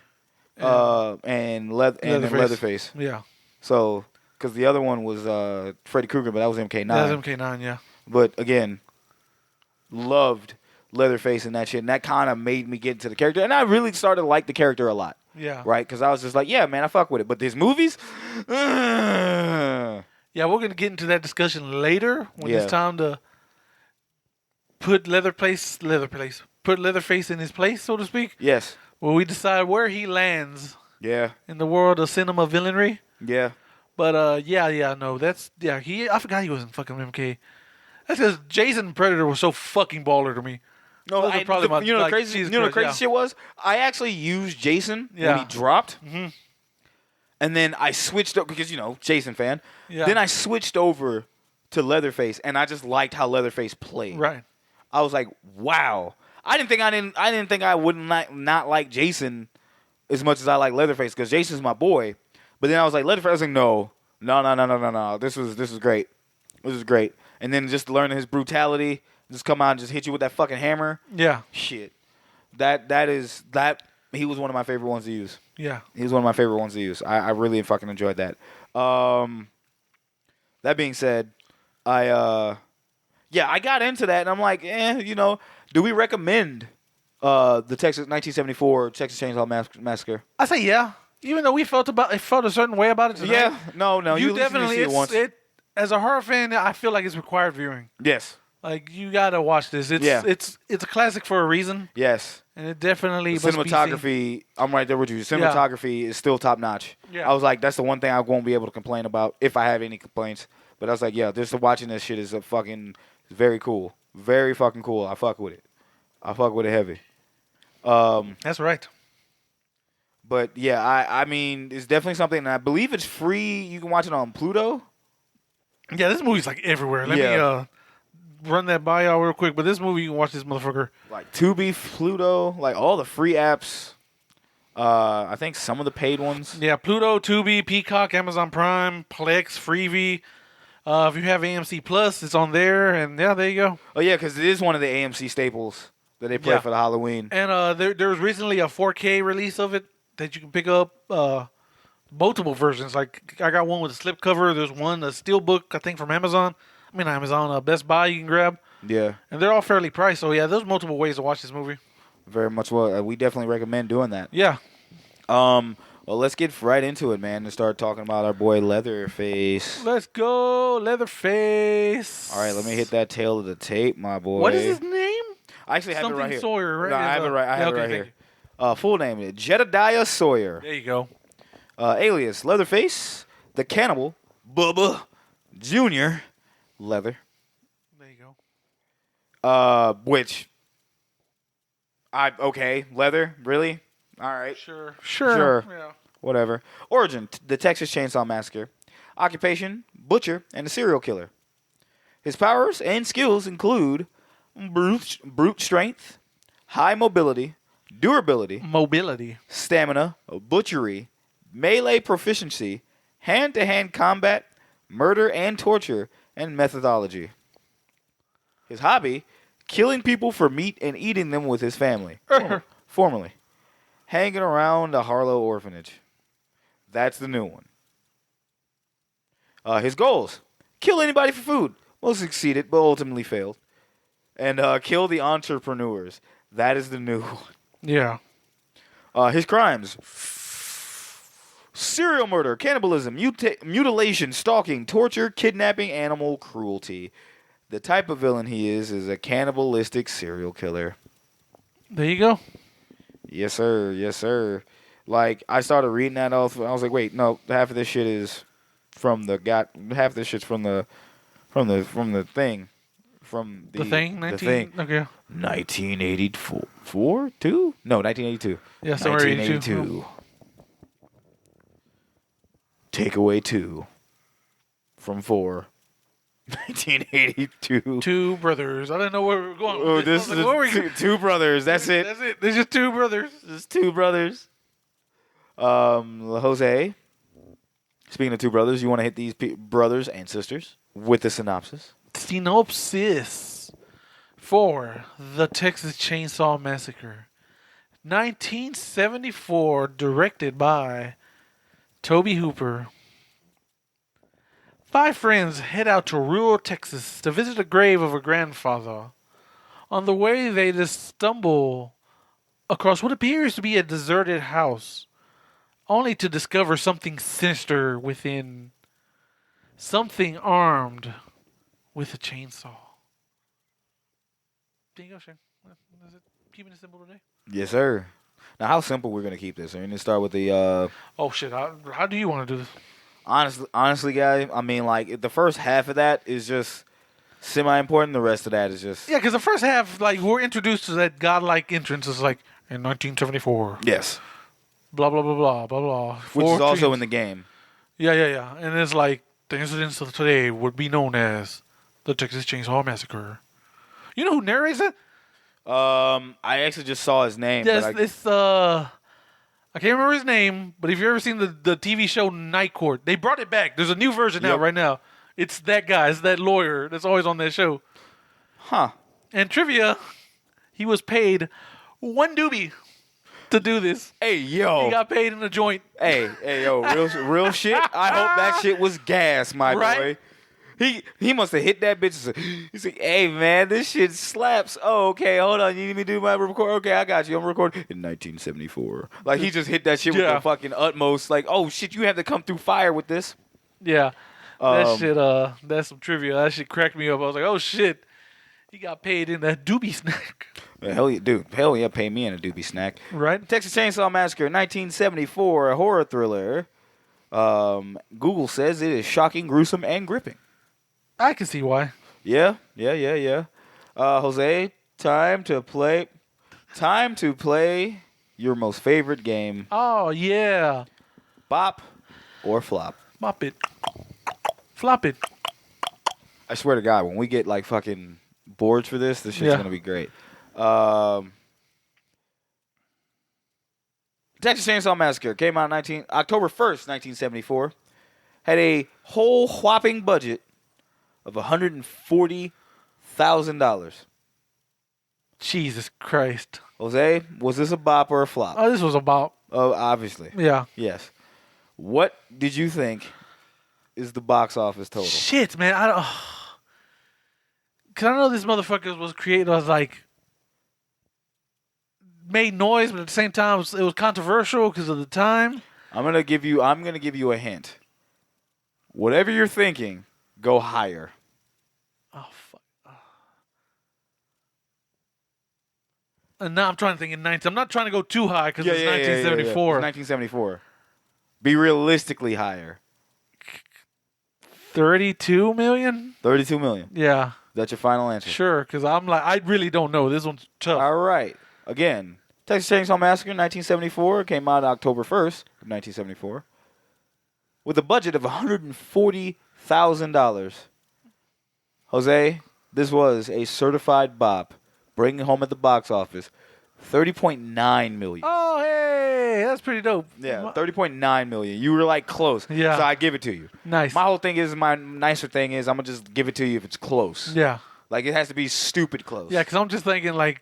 And Leatherface. Yeah. So, because the other one was Freddy Krueger, but that was MK9. That was MK9, yeah. But again, loved Leatherface and that shit, and that kind of made me get into the character, and I really started to like the character a lot. Yeah. Right? Because I was just like, yeah, man, I fuck with it. But these movies, yeah, we're gonna get into that discussion later when it's time to put Leatherface in his place, so to speak. Yes. Well, we decide where he lands. Yeah. In the world of cinema villainry. Yeah. But I forgot he was in fucking MK. That's because Jason Predator was so fucking baller to me. No, the crazy shit was I actually used Jason when he dropped, and then I switched up because Jason fan. Yeah. Then I switched over to Leatherface, and I just liked how Leatherface played. Right. I was like, wow. I didn't think I would not like Jason as much as I like Leatherface because Jason's my boy. But then I was like, Leatherface. I was like, no. This was great. This is great. And then just learning his brutality, just come out and just hit you with that fucking hammer. Yeah. Shit. That he was one of my favorite ones to use. Yeah. He was one of my favorite ones to use. I really fucking enjoyed that. That being said, I got into that, and I'm like, do we recommend the 1974 Texas Chainsaw Massacre? I say yeah. Even though we felt a certain way about it tonight. Yeah, no, you definitely see it once. As a horror fan, I feel like it's required viewing. Yes. Like you gotta watch this. It's a classic for a reason. Yes. And it definitely the cinematography. I'm right there with you. The cinematography is still top notch. Yeah. I was like, that's the one thing I won't be able to complain about if I have any complaints. But I was like, yeah, just watching this shit is very cool, very fucking cool. I fuck with it. I fuck with it heavy. That's right. But yeah, I mean, it's definitely something. And I believe it's free. You can watch it on Pluto. Yeah, this movie's like everywhere. Let me run that by y'all real quick. But this movie, you can watch this motherfucker. Like Tubi, Pluto, like all the free apps. I think some of the paid ones. Yeah, Pluto, Tubi, Peacock, Amazon Prime, Plex, Freevee. If you have AMC Plus, it's on there. And yeah, there you go. Oh yeah, because it is one of the AMC staples that they play for the Halloween. And there was recently a 4K release of it that you can pick up. Multiple versions. Like I got one with a slipcover. There's one, a steelbook, I think from Amazon. Best Buy you can grab. Yeah. And they're all fairly priced. So yeah, there's multiple ways to watch this movie. Very much well. We definitely recommend doing that. Yeah. Well, let's get right into it, man, and start talking about our boy Leatherface. Let's go, Leatherface. All right, let me hit that tail of the tape, my boy. What is his name? I actually have it right here. Sawyer, right? No, I have it right. I have it right here. Full name is Jedediah Sawyer. There you go. Alias Leatherface, the Cannibal, Bubba, Junior, Leather. There you go. Leather, really? All right. Sure. Yeah. Whatever. Origin, the Texas Chainsaw Massacre. Occupation, butcher and a serial killer. His powers and skills include brute strength, high mobility, durability, stamina, butchery, melee proficiency, hand-to-hand combat, murder and torture, and methodology. His hobby, killing people for meat and eating them with his family. Formerly. Hanging around a Harlow orphanage. That's the new one. His goals, kill anybody for food. Most succeeded, but ultimately failed. And kill the entrepreneurs. That is the new one. Yeah. His crimes, serial murder, cannibalism, mutilation, stalking, torture, kidnapping, animal cruelty. The type of villain he is a cannibalistic serial killer. There you go. Yes, sir. Yes, sir. Like, I started reading that off. I was like, wait, no, half of this shit is half of this shit's from the thing. From the thing? The thing. Okay. 1984? 2? No, 1982. Yeah, somewhere 1982. Take away 2 from 4. 1982. Two brothers. I didn't know where we were going. Oh, this is two brothers. That's it. That's it. There's just two brothers. There's two brothers. Jose. Speaking of two brothers, you want to hit these brothers and sisters with the synopsis? Synopsis for the Texas Chainsaw Massacre. 1974, directed by Tobe Hooper. 5 friends head out to rural Texas to visit the grave of a grandfather. On the way, they just stumble across what appears to be a deserted house, only to discover something sinister within. Something armed with a chainsaw. There you go, Shane. Is it keeping it simple today? Yes, sir. Now, how simple we're going to keep this? We're going to start with the... Oh, shit. How do you want to do this? Honestly, guys, I mean, like, the first half of that is just semi-important. The rest of that is just... Yeah, because the first half, like, we're introduced to that godlike entrance. It's like, in 1974. Yes. Blah, blah, blah, blah, blah, blah. Which is also in the game. Yeah. And it's like, the incidents of today would be known as the Texas Chainsaw Massacre. You know who narrates it? I actually just saw his name. Yes, I can't remember his name, but if you've ever seen the TV show Night Court, they brought it back. There's a new version out right now. It's that guy. It's that lawyer that's always on that show. Huh. And trivia, he was paid $1 doobie to do this. Hey, yo. He got paid in a joint. Hey, yo, real shit. I hope that shit was gas, my boy. He must have hit that bitch. He's like, hey, man, this shit slaps. Oh, okay, hold on. You need me to do my record? Okay, I got you. I'm recording in 1974. Like, he just hit that shit with the fucking utmost. Like, oh, shit, you have to come through fire with this. Yeah. That shit, that's some trivia. That shit cracked me up. I was like, oh, shit. He got paid in that doobie snack. Hell yeah, dude. Hell yeah, pay me in a doobie snack. Right. Texas Chainsaw Massacre, 1974, a horror thriller. Google says it is shocking, gruesome, and gripping. I can see why. Yeah. Jose, time to play your most favorite game. Oh, yeah. Bop or flop? Bop it. Flop it. I swear to God, when we get like fucking boards for this shit's gonna be great. Texas Chainsaw Massacre came out October 1st, 1974. Had a whole whopping budget of $140,000. Jesus Christ. Jose, was this a bop or a flop? Oh, this was a bop. Oh, obviously. Yeah. Yes. What did you think is the box office total? Shit, man. Because I know this motherfucker was created as like made noise, but at the same time it was controversial because of the time. I'm gonna give you a hint. Whatever you're thinking, go higher. Oh fuck. And now I'm trying to think in 19. I'm not trying to go too high because it's 1974. It's 1974. Be realistically higher. 32 million? 32 million. Yeah. That's your final answer. Sure, because I'm like, I really don't know. This one's tough. All right. Again, Texas Chainsaw Massacre, 1974, came out October 1st of 1974, with a budget of $140,000. Jose, this was a certified bop, bringing home at the box office $30.9 million. Oh, hey, that's pretty dope. Yeah, $30.9 million. You were like close. Yeah. So I give it to you. Nice. My whole thing is, my nicer thing is, I'm going to just give it to you if it's close. Yeah. Like, it has to be stupid close. Yeah, because I'm just thinking, like,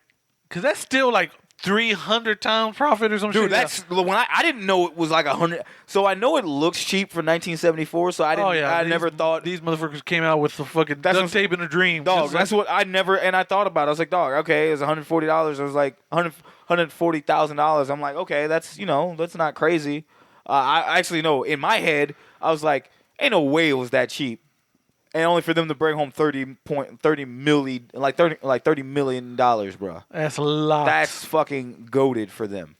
because that's still like 300 times profit or some shit. Dude, that's when I didn't know it was like 100. So I know it looks cheap for 1974. So I didn't. I never thought these motherfuckers came out with the fucking duct tape in a dream. Dog, that's what I never. And I thought about it. I was like, dog, okay, it's $140. It was like $140,000. I'm like, okay, that's that's not crazy. I actually know in my head I was like, ain't no way it was that cheap. And only for them to bring home $30 million, bro. That's a lot. That's fucking goated for them.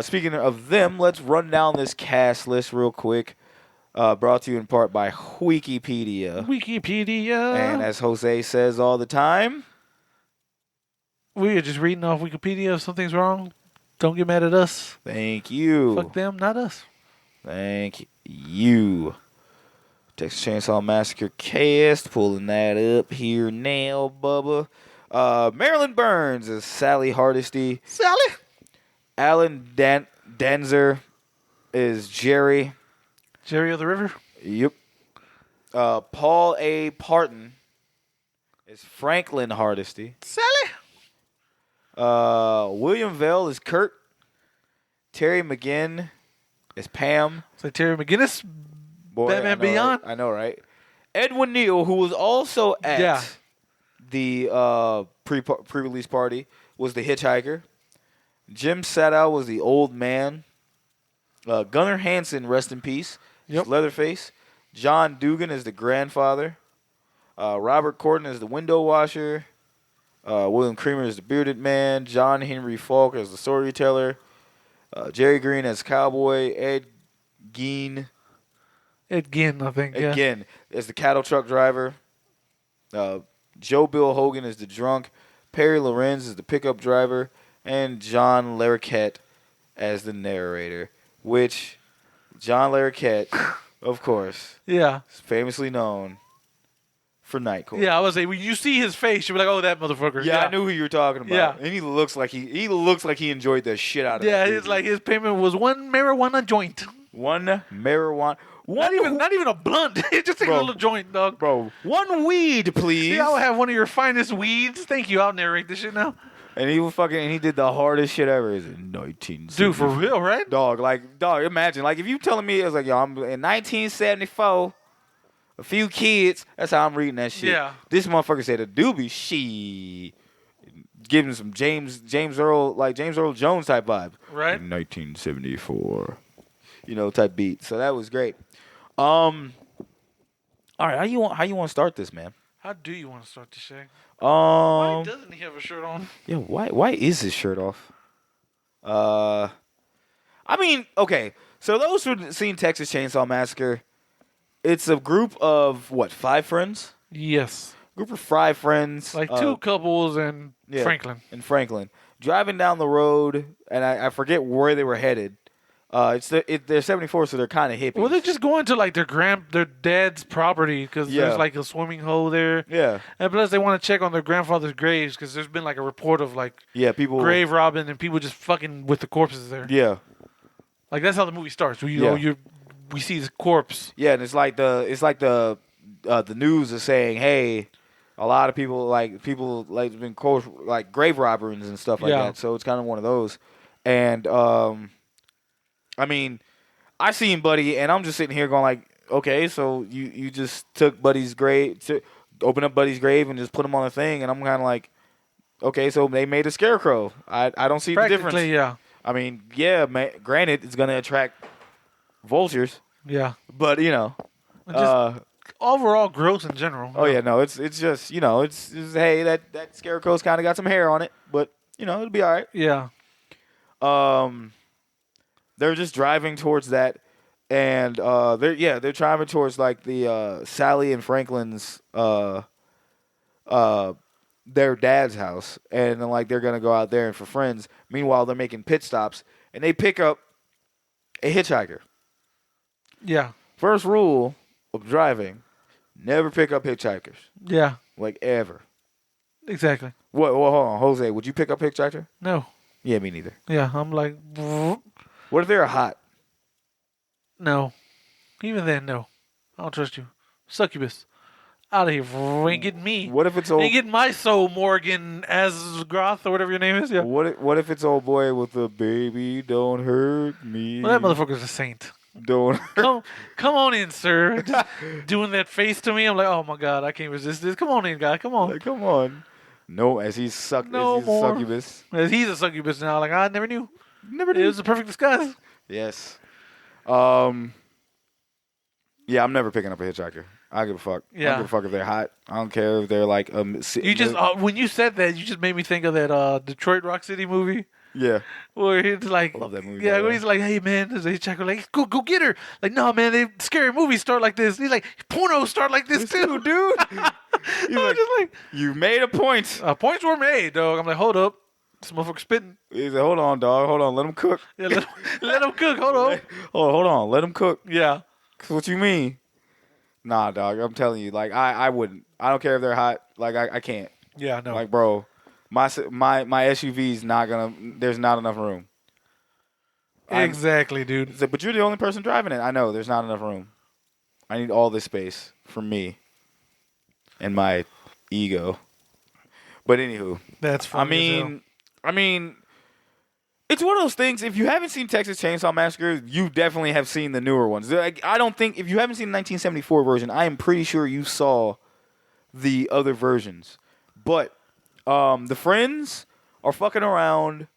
Speaking of them, let's run down this cast list real quick. Brought to you in part by Wikipedia. And as Jose says all the time, we are just reading off Wikipedia. If something's wrong, don't get mad at us. Thank you. Fuck them, not us. Thank you. Texas Chainsaw Massacre cast, pulling that up here now, Bubba. Marilyn Burns is Sally Hardesty. Sally. Alan Danzer is Jerry. Jerry of the River? Yep. Paul A. Parton is Franklin Hardesty. Sally. William Vell is Kurt. Terry McGinn is Pam. It's like Terry McGinnis. Boy, Batman Beyond. Right? I know, right? Edwin Neal, who was also at the pre-release party, was the hitchhiker. Jim Sadow was the old man. Gunnar Hansen, rest in peace, is Leatherface. John Dugan is the grandfather. Robert Corden is the window washer. William Creamer is the bearded man. John Henry Falk is the storyteller. Jerry Green as cowboy. Ed Gein, I think. Ed Gein is the cattle truck driver. Joe Bill Hogan is the drunk. Perry Lorenz is the pickup driver. And John Larroquette as the narrator. Which, John Larroquette, of course, is famously known for Night Court. Yeah, I was say when you see his face, you'll be like, "Oh, that motherfucker." Yeah, I knew who you were talking about. Yeah, and he looks like he enjoyed the shit out of it. Yeah, it's like his payment was one marijuana joint. One marijuana. Not even a blunt. It's just a little joint, dog. Bro, one weed, please. Yeah, I'll have one of your finest weeds. Thank you. I'll narrate this shit now. And he did the hardest shit ever. Is in 1970. Dude, for real, right? Dog, imagine, if you telling me it was like, yo, I'm in 1974. a few kids. That's how I'm reading that shit. Yeah. This motherfucker said a doobie. She giving some James Earl Jones type vibe. Right. In 1974, type beat. So that was great. All right, how you want to start this, man? How do you want to start the Shag? Why doesn't he have a shirt on? Yeah, why is his shirt off? Okay. So those who've seen Texas Chainsaw Massacre, it's a group of 5 friends? Yes. Group of 5 friends, like 2 couples and Franklin driving down the road, and I forget where they were headed. They're 74, so they're kind of hippies. Well, they're just going to like their dad's property because there's like a swimming hole there. Yeah, and plus they want to check on their grandfather's graves because there's been like a report of like people grave robbing and people just fucking with the corpses there. Yeah, like that's how the movie starts. We see this corpse. Yeah, and it's like the news is saying, hey, a lot of people been like grave robbers and stuff like that. So it's kind of one of those, and I seen Buddy, and I'm just sitting here going like, okay, so you just took Buddy's grave, open up Buddy's grave, and just put him on a thing, and I'm kind of like, okay, so they made a scarecrow. I don't see the difference. Yeah. Granted, it's gonna attract vultures. Yeah. But just overall gross in general. Oh yeah, no, it's just it's hey that scarecrow's kind of got some hair on it, but it'll be all right. Yeah. They're just driving towards that, and they're driving towards like the Sally and Franklin's their dad's house, and then like they're gonna go out there and for friends. Meanwhile, they're making pit stops, and they pick up a hitchhiker. Yeah. First rule of driving: never pick up hitchhikers. Yeah. Like ever. Exactly. Well, hold on, Jose. Would you pick up hitchhiker? No. Yeah, me neither. Yeah, I'm like. What if they're hot? No. Even then, no. I don't trust you. Succubus. Out of here. Ain't getting me. What if it's old? Ain't getting my soul, Morgan Asgroth, or whatever your name is. Yeah. What if it's old boy with the baby? Don't hurt me. Well, that motherfucker's a saint. Don't. Come on in, sir. Just doing that face to me. I'm like, oh my god, I can't resist this. Come on in, guy. Come on. Like, come on. No, as he's succubus. As he's a succubus now. Like I never knew. Never knew. It was a perfect disguise. Yes. Yeah, I'm never picking up a hitchhiker. I don't give a fuck. Yeah. I don't give a fuck if they're hot. I don't care if they're like you just when you said that, you just made me think of that Detroit Rock City movie. Yeah. Where he's like, I love that movie. Yeah, where he's like, hey man, there's a hitchhiker. Like, go get her. Like, no man, scary movies start like this. He's like, pornos start like this too, dude. You made a point. Points were made, dog. I'm like, hold up. This motherfucker spitting. He's like, hold on, dog. Hold on. Let him cook. Yeah, let him cook. Hold on. Hold on. Let him cook. Yeah. What you mean? Nah, dog. I'm telling you. Like, I wouldn't. I don't care if they're hot. Like, I can't. Yeah, no. Like, bro, my SUV's not gonna. There's not enough room. Exactly, dude. But you're the only person driving it. I know. There's not enough room. I need all this space for me and my ego. But anywho, that's funny. I mean, it's one of those things. If you haven't seen Texas Chainsaw Massacre, you definitely have seen the newer ones. I don't think if you haven't seen the 1974 version, I am pretty sure you saw the other versions. But the friends are fucking around,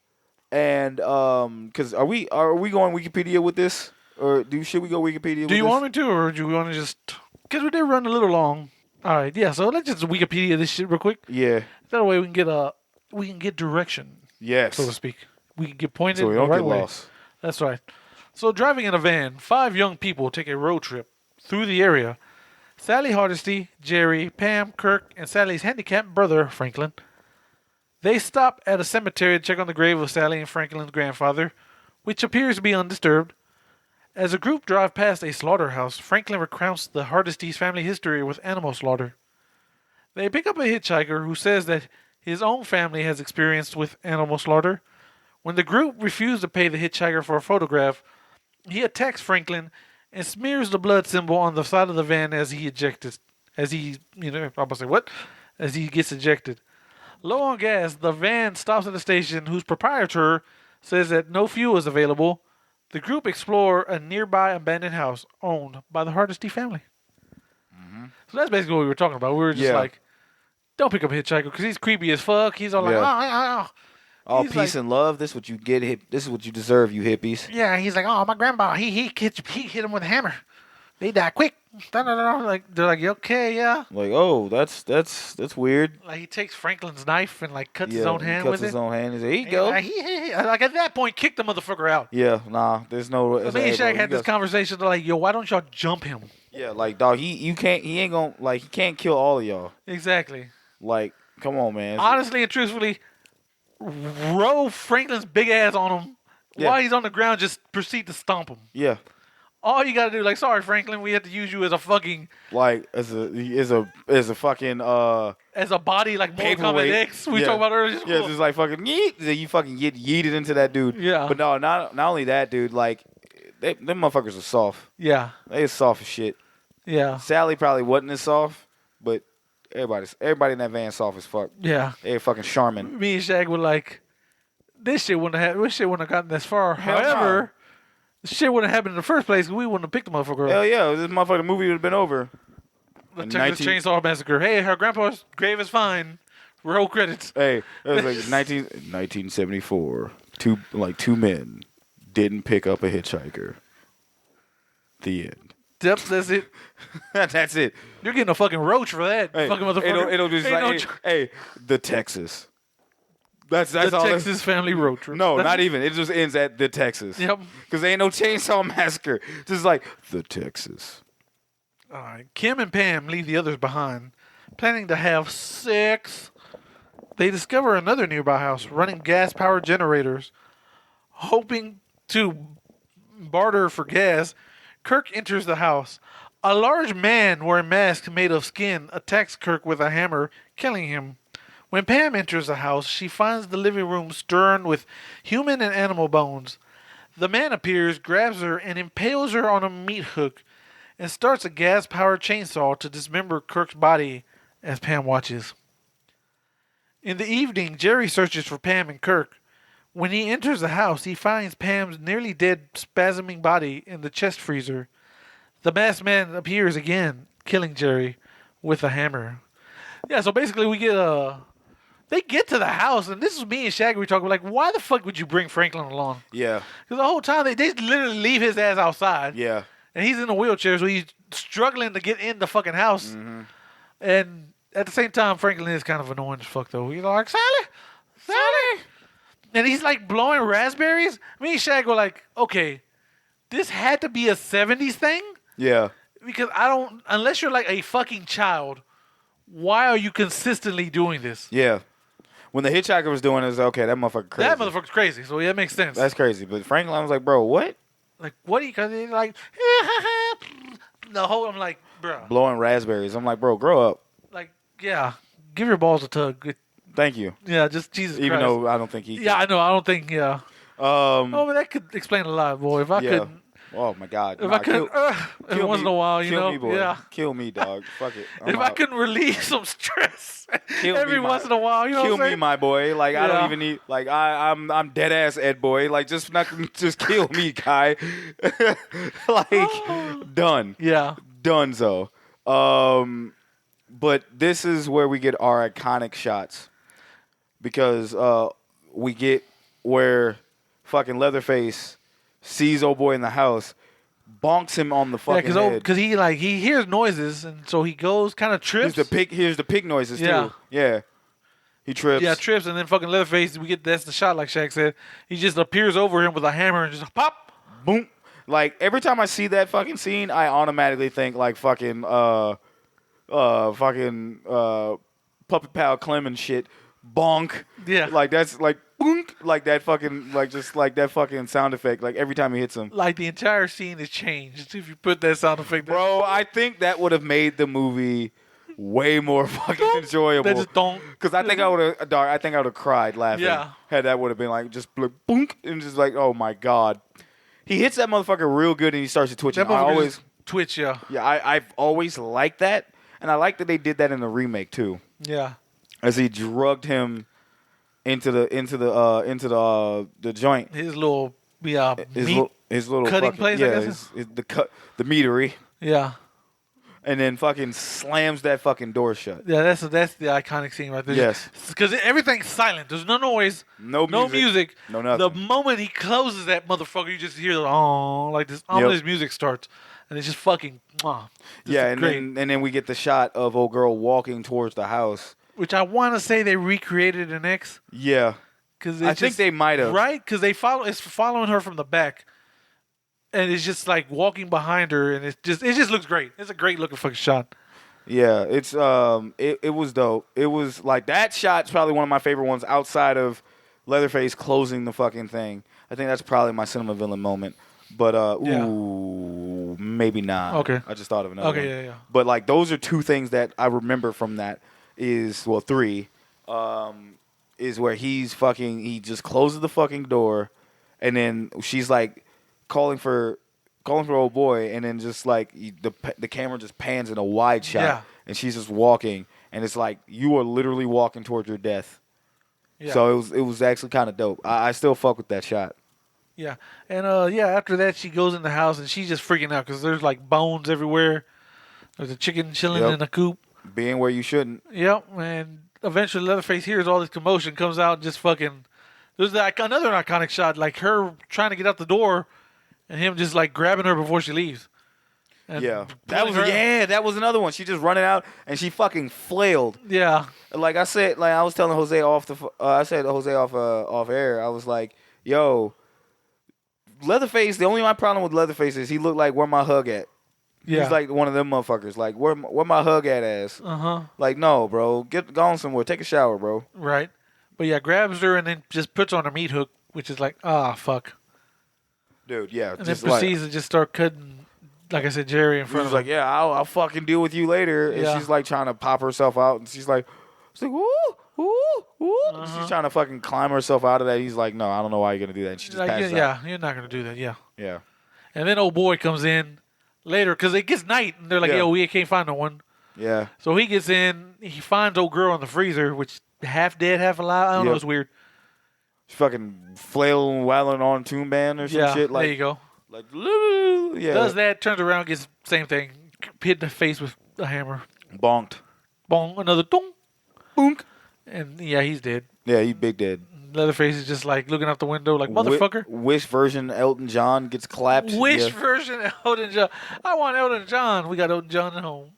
and because are we going Wikipedia with this, or should we go Wikipedia? Do you want me to, or do you want to just? Because we did run a little long. All right, yeah. So let's just Wikipedia this shit real quick. Yeah. That way we can get direction. Yes. So to speak. We can get pointed so we don't the right get way. Lost. That's right. So driving in a van, 5 young people take a road trip through the area. Sally Hardesty, Jerry, Pam, Kirk, and Sally's handicapped brother, Franklin. They stop at a cemetery to check on the grave of Sally and Franklin's grandfather, which appears to be undisturbed. As a group drive past a slaughterhouse, Franklin recounts the Hardesty's family history with animal slaughter. They pick up a hitchhiker who says that his own family has experience with animal slaughter. When the group refused to pay the hitchhiker for a photograph, he attacks Franklin and smears the blood symbol on the side of the van as he gets ejected. Low on gas, the van stops at a station whose proprietor says that no fuel is available. The group explore a nearby abandoned house owned by the Hardesty family. So that's basically what we were talking about. We were just like, don't pick up Hitchhiker because he's creepy as fuck. He's all like, all he's peace like, and love. This is what you get. This is what you deserve, you hippies. Yeah, he's like, oh, my grandpa, he hit him with a hammer. They die quick. Like they're like, okay, yeah. Like, oh, that's weird. Like he takes Franklin's knife and like cuts his own hand with it. Cuts his own hand. He's like, here you go. Like at that point, kick the motherfucker out. Yeah, nah, there's no. Me and Shaq had this conversation. They're like, yo, why don't y'all jump him? Yeah, like dog, he ain't gonna like he can't kill all of y'all. Exactly. Like, come on, man. Honestly and truthfully, roll Franklin's big ass on him while he's on the ground. Just proceed to stomp him. Yeah. All you gotta do, like, sorry, Franklin, we have to use you as a fucking as a fucking as a body like Mortal Kombat X we talked about earlier. Yeah, just like fucking yeet. You fucking get yeeted into that dude. Yeah. But no, not only that, dude. Like, them motherfuckers are soft. Yeah. They soft as shit. Yeah. Sally probably wasn't as soft, but everybody in that van soft as fuck. Yeah. They fucking Charmin. Me and Shaq were like, this shit wouldn't have gotten this far. However, this shit wouldn't have happened in the first place. We wouldn't have picked the motherfucker up. Hell yeah, this motherfucking movie would have been over. The Texas Chainsaw Massacre. Hey, her grandpa's grave is fine. Roll credits. Hey, it was like 1974. Two men didn't pick up a hitchhiker. The end. Yep, that's it. That's it. You're getting a fucking roach for that, fucking motherfucker. It'll just like, the Texas. That's the all. Texas family road trip. No, not even. It just ends at the Texas. Yep. Because there ain't no Chainsaw Massacre. Just like the Texas. All right. Kim and Pam leave the others behind, planning to have sex. They discover another nearby house running gas-powered generators. Hoping to barter for gas, Kirk enters the house. A large man wearing masks made of skin attacks Kirk with a hammer, killing him. When Pam enters the house, she finds the living room strewn with human and animal bones. The man appears, grabs her, and impales her on a meat hook, and starts a gas-powered chainsaw to dismember Kirk's body as Pam watches. In the evening, Jerry searches for Pam and Kirk. When he enters the house, he finds Pam's nearly dead, spasming body in the chest freezer. The masked man appears again, killing Jerry with a hammer. Yeah, so basically we get They get to the house, and this is me and Shaggy. We talk about, like, why the fuck would you bring Franklin along? Yeah. Because the whole time, they literally leave his ass outside. Yeah. And he's in a wheelchair, so he's struggling to get in the fucking house. Mm-hmm. And at the same time, Franklin is kind of annoying as fuck, though. He's like, Sally! And he's, like, blowing raspberries. Me and Shaggy were like, okay, this had to be a 70s thing? Yeah. Because unless you're, like, a fucking child, why are you consistently doing this? Yeah. When the hitchhiker was doing it, it was okay, that motherfucker crazy. That motherfucker's crazy, so yeah, it makes sense. That's crazy. But Franklin was like, bro, what? Like, what? Because he's like, the whole, I'm like, bro. Blowing raspberries. I'm like, bro, grow up. Like, yeah, give your balls a tug. Thank you. Yeah, just Jesus Christ. Even though I don't think he could. Yeah, I know. I don't think, yeah. But that could explain a lot, boy. If I couldn't. Oh, my God. If I couldn't, every once in a while, you know. Kill me, boy. Yeah. Kill me, dog. Fuck it. If I couldn't relieve some stress every once in a while, you know kill what I'm saying? me, my boy. Like, I don't even need, like, I'm dead ass Ed boy. Like, just kill me, guy. Like, done. Yeah. Donezo. But this is where we get our iconic shots. Because we get where fucking Leatherface sees old boy in the house, bonks him on the fucking head. Because he hears noises, and so he goes, kind of trips. Here's the pig noises too. Yeah. He trips. Yeah, trips, and then fucking Leatherface, that's the shot, like Shaq said. He just appears over him with a hammer and just pop, boom. Like, every time I see that fucking scene, I automatically think like fucking Puppet Pal Clem and shit. Bonk. Yeah. Like, that's like boonk, like that fucking, like, just like that fucking sound effect, like every time he hits him. Like, the entire scene is changed if you put that sound effect there. Bro, I think that would have made the movie way more fucking enjoyable. That just don't. Because I think I would have cried laughing. Yeah. Had that would have been like, just like, boonk, and just like, oh my God. He hits that motherfucker real good and he starts to twitch. That motherfucker just twitch, yeah. Yeah, I've always liked that. And I like that they did that in the remake too. Yeah. As he drugged him into the joint. His little his little cutting fucking, place. Yeah, I guess. the meatery. Yeah. and then fucking slams that fucking door shut. Yeah, that's the iconic scene right there. Yes. Because everything's silent. There's no noise. No music. No nothing. The moment he closes that motherfucker, you just hear like this ominous music starts. And it's just fucking, great. And then we get the shot of old girl walking towards the house. Which I want to say they recreated in X. Yeah. I think they might have. Right? Because it's following her from the back. And it's just like walking behind her, and it just looks great. It's a great looking fucking shot. Yeah, it's it was dope. It was like that shot's probably one of my favorite ones outside of Leatherface closing the fucking thing. I think that's probably my cinema villain moment. But maybe not. Okay. I just thought of another one. Yeah. But like those are two things that I remember from that three. Is where he just closes the fucking door, and then she's like calling for old boy, and then just like the camera just pans in a wide shot, and she's just walking, and it's like you are literally walking towards your death. Yeah. So it was actually kind of dope. I still fuck with that shot. Yeah, and after that she goes in the house and she's just freaking out because there's like bones everywhere. There's a chicken chilling in a coop, being where you shouldn't. Yep, and eventually Leatherface hears all this commotion, comes out, and just fucking. There's another iconic shot, like her trying to get out the door. And him just like grabbing her before she leaves. And that was another one. She just running out and she fucking flailed. Yeah. Like I said, like I was telling Jose off air. I was like, yo, Leatherface. The only my problem with Leatherface is he looked like where my hug at. Yeah. He's like one of them motherfuckers. Like where my hug at ass. Like no, bro, get gone somewhere. Take a shower, bro. Right. But yeah, grabs her and then just puts on her meat hook, which is like fuck. Dude, yeah. And then proceeds to just start cutting, like I said, Jerry in front of him. Like, yeah, I'll fucking deal with you later. And she's like trying to pop herself out. And she's like, woo, woo, woo. She's trying to fucking climb herself out of that. He's like, no, I don't know why you're going to do that. And she just passes out. Yeah, you're not going to do that. Yeah. Yeah. And then old boy comes in later because it gets night. And they're like, yo, we can't find no one. Yeah. So he gets in. He finds old girl in the freezer, which half dead, half alive. I don't know. It's weird. She's fucking flailing, wailing on Toon Band or some shit. Like, there you go. Like, yeah. Does that, turns around, gets same thing. Hit the face with a hammer. Bonked. Bong, another dong. Boonk. And yeah, he's dead. Yeah, he's big dead. Leatherface is just like looking out the window like, motherfucker. Wish version Elton John gets clapped. Wish version Elton John. I want Elton John. We got Elton John at home.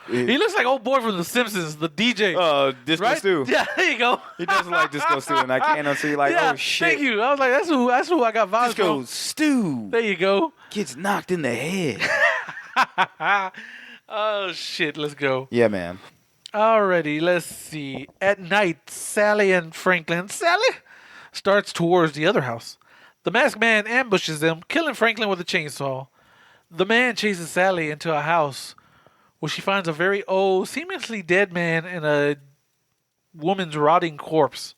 He looks like old boy from The Simpsons, the DJ. Disco Stew. Yeah, there you go. He does look like Disco Stew, and I can't unsee like, oh shit. Thank you. I was like, that's who I got vibes from. Disco Stew. There you go. Gets knocked in the head. Oh shit, let's go. Yeah, man. Alrighty, let's see. At night, Sally and Franklin. Sally starts towards the other house. The masked man ambushes them, killing Franklin with a chainsaw. The man chases Sally into a house where she finds a very old, seemingly dead man and a woman's rotting corpse.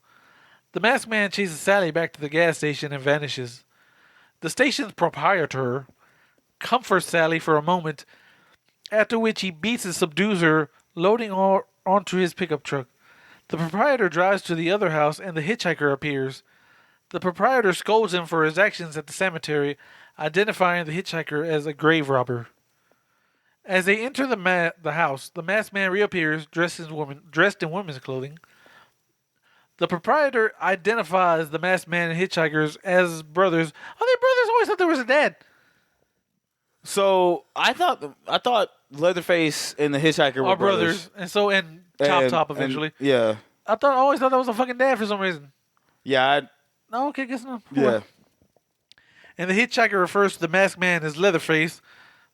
The masked man chases Sally back to the gas station and vanishes. The station's proprietor comforts Sally for a moment, after which he beats and subdues her, loading her onto his pickup truck. The proprietor drives to the other house and the hitchhiker appears. The proprietor scolds him for his actions at the cemetery, identifying the hitchhiker as a grave robber. As they enter the house, the masked man reappears dressed in women's clothing. The proprietor identifies the masked man and hitchhikers as brothers. Are they brothers? I always thought there was a dad. So I thought Leatherface and the hitchhiker were brothers. And Chop Top eventually. Yeah. I always thought that was a fucking dad for some reason. Yeah. No, okay, guess not. Yeah. And the hitchhiker refers to the masked man as Leatherface.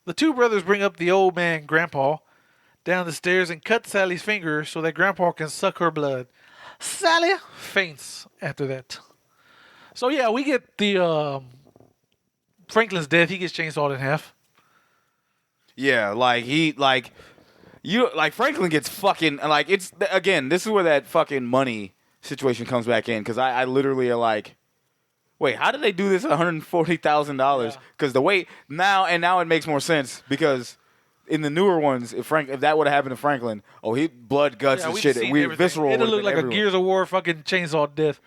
The two brothers bring up the old man, Grandpa, down the stairs and cut Sally's finger so that Grandpa can suck her blood. Sally faints after that. So yeah, we get the Franklin's death. He gets chainsawed in half. Yeah, Franklin gets fucking it's again. This is where that fucking money situation comes back in because I literally are like, wait, how did they do this $140,000? Because now it makes more sense because in the newer ones, if that would have happened to Franklin, he blood guts and shit, visceral. It'd look like everywhere. A Gears of War fucking chainsaw death.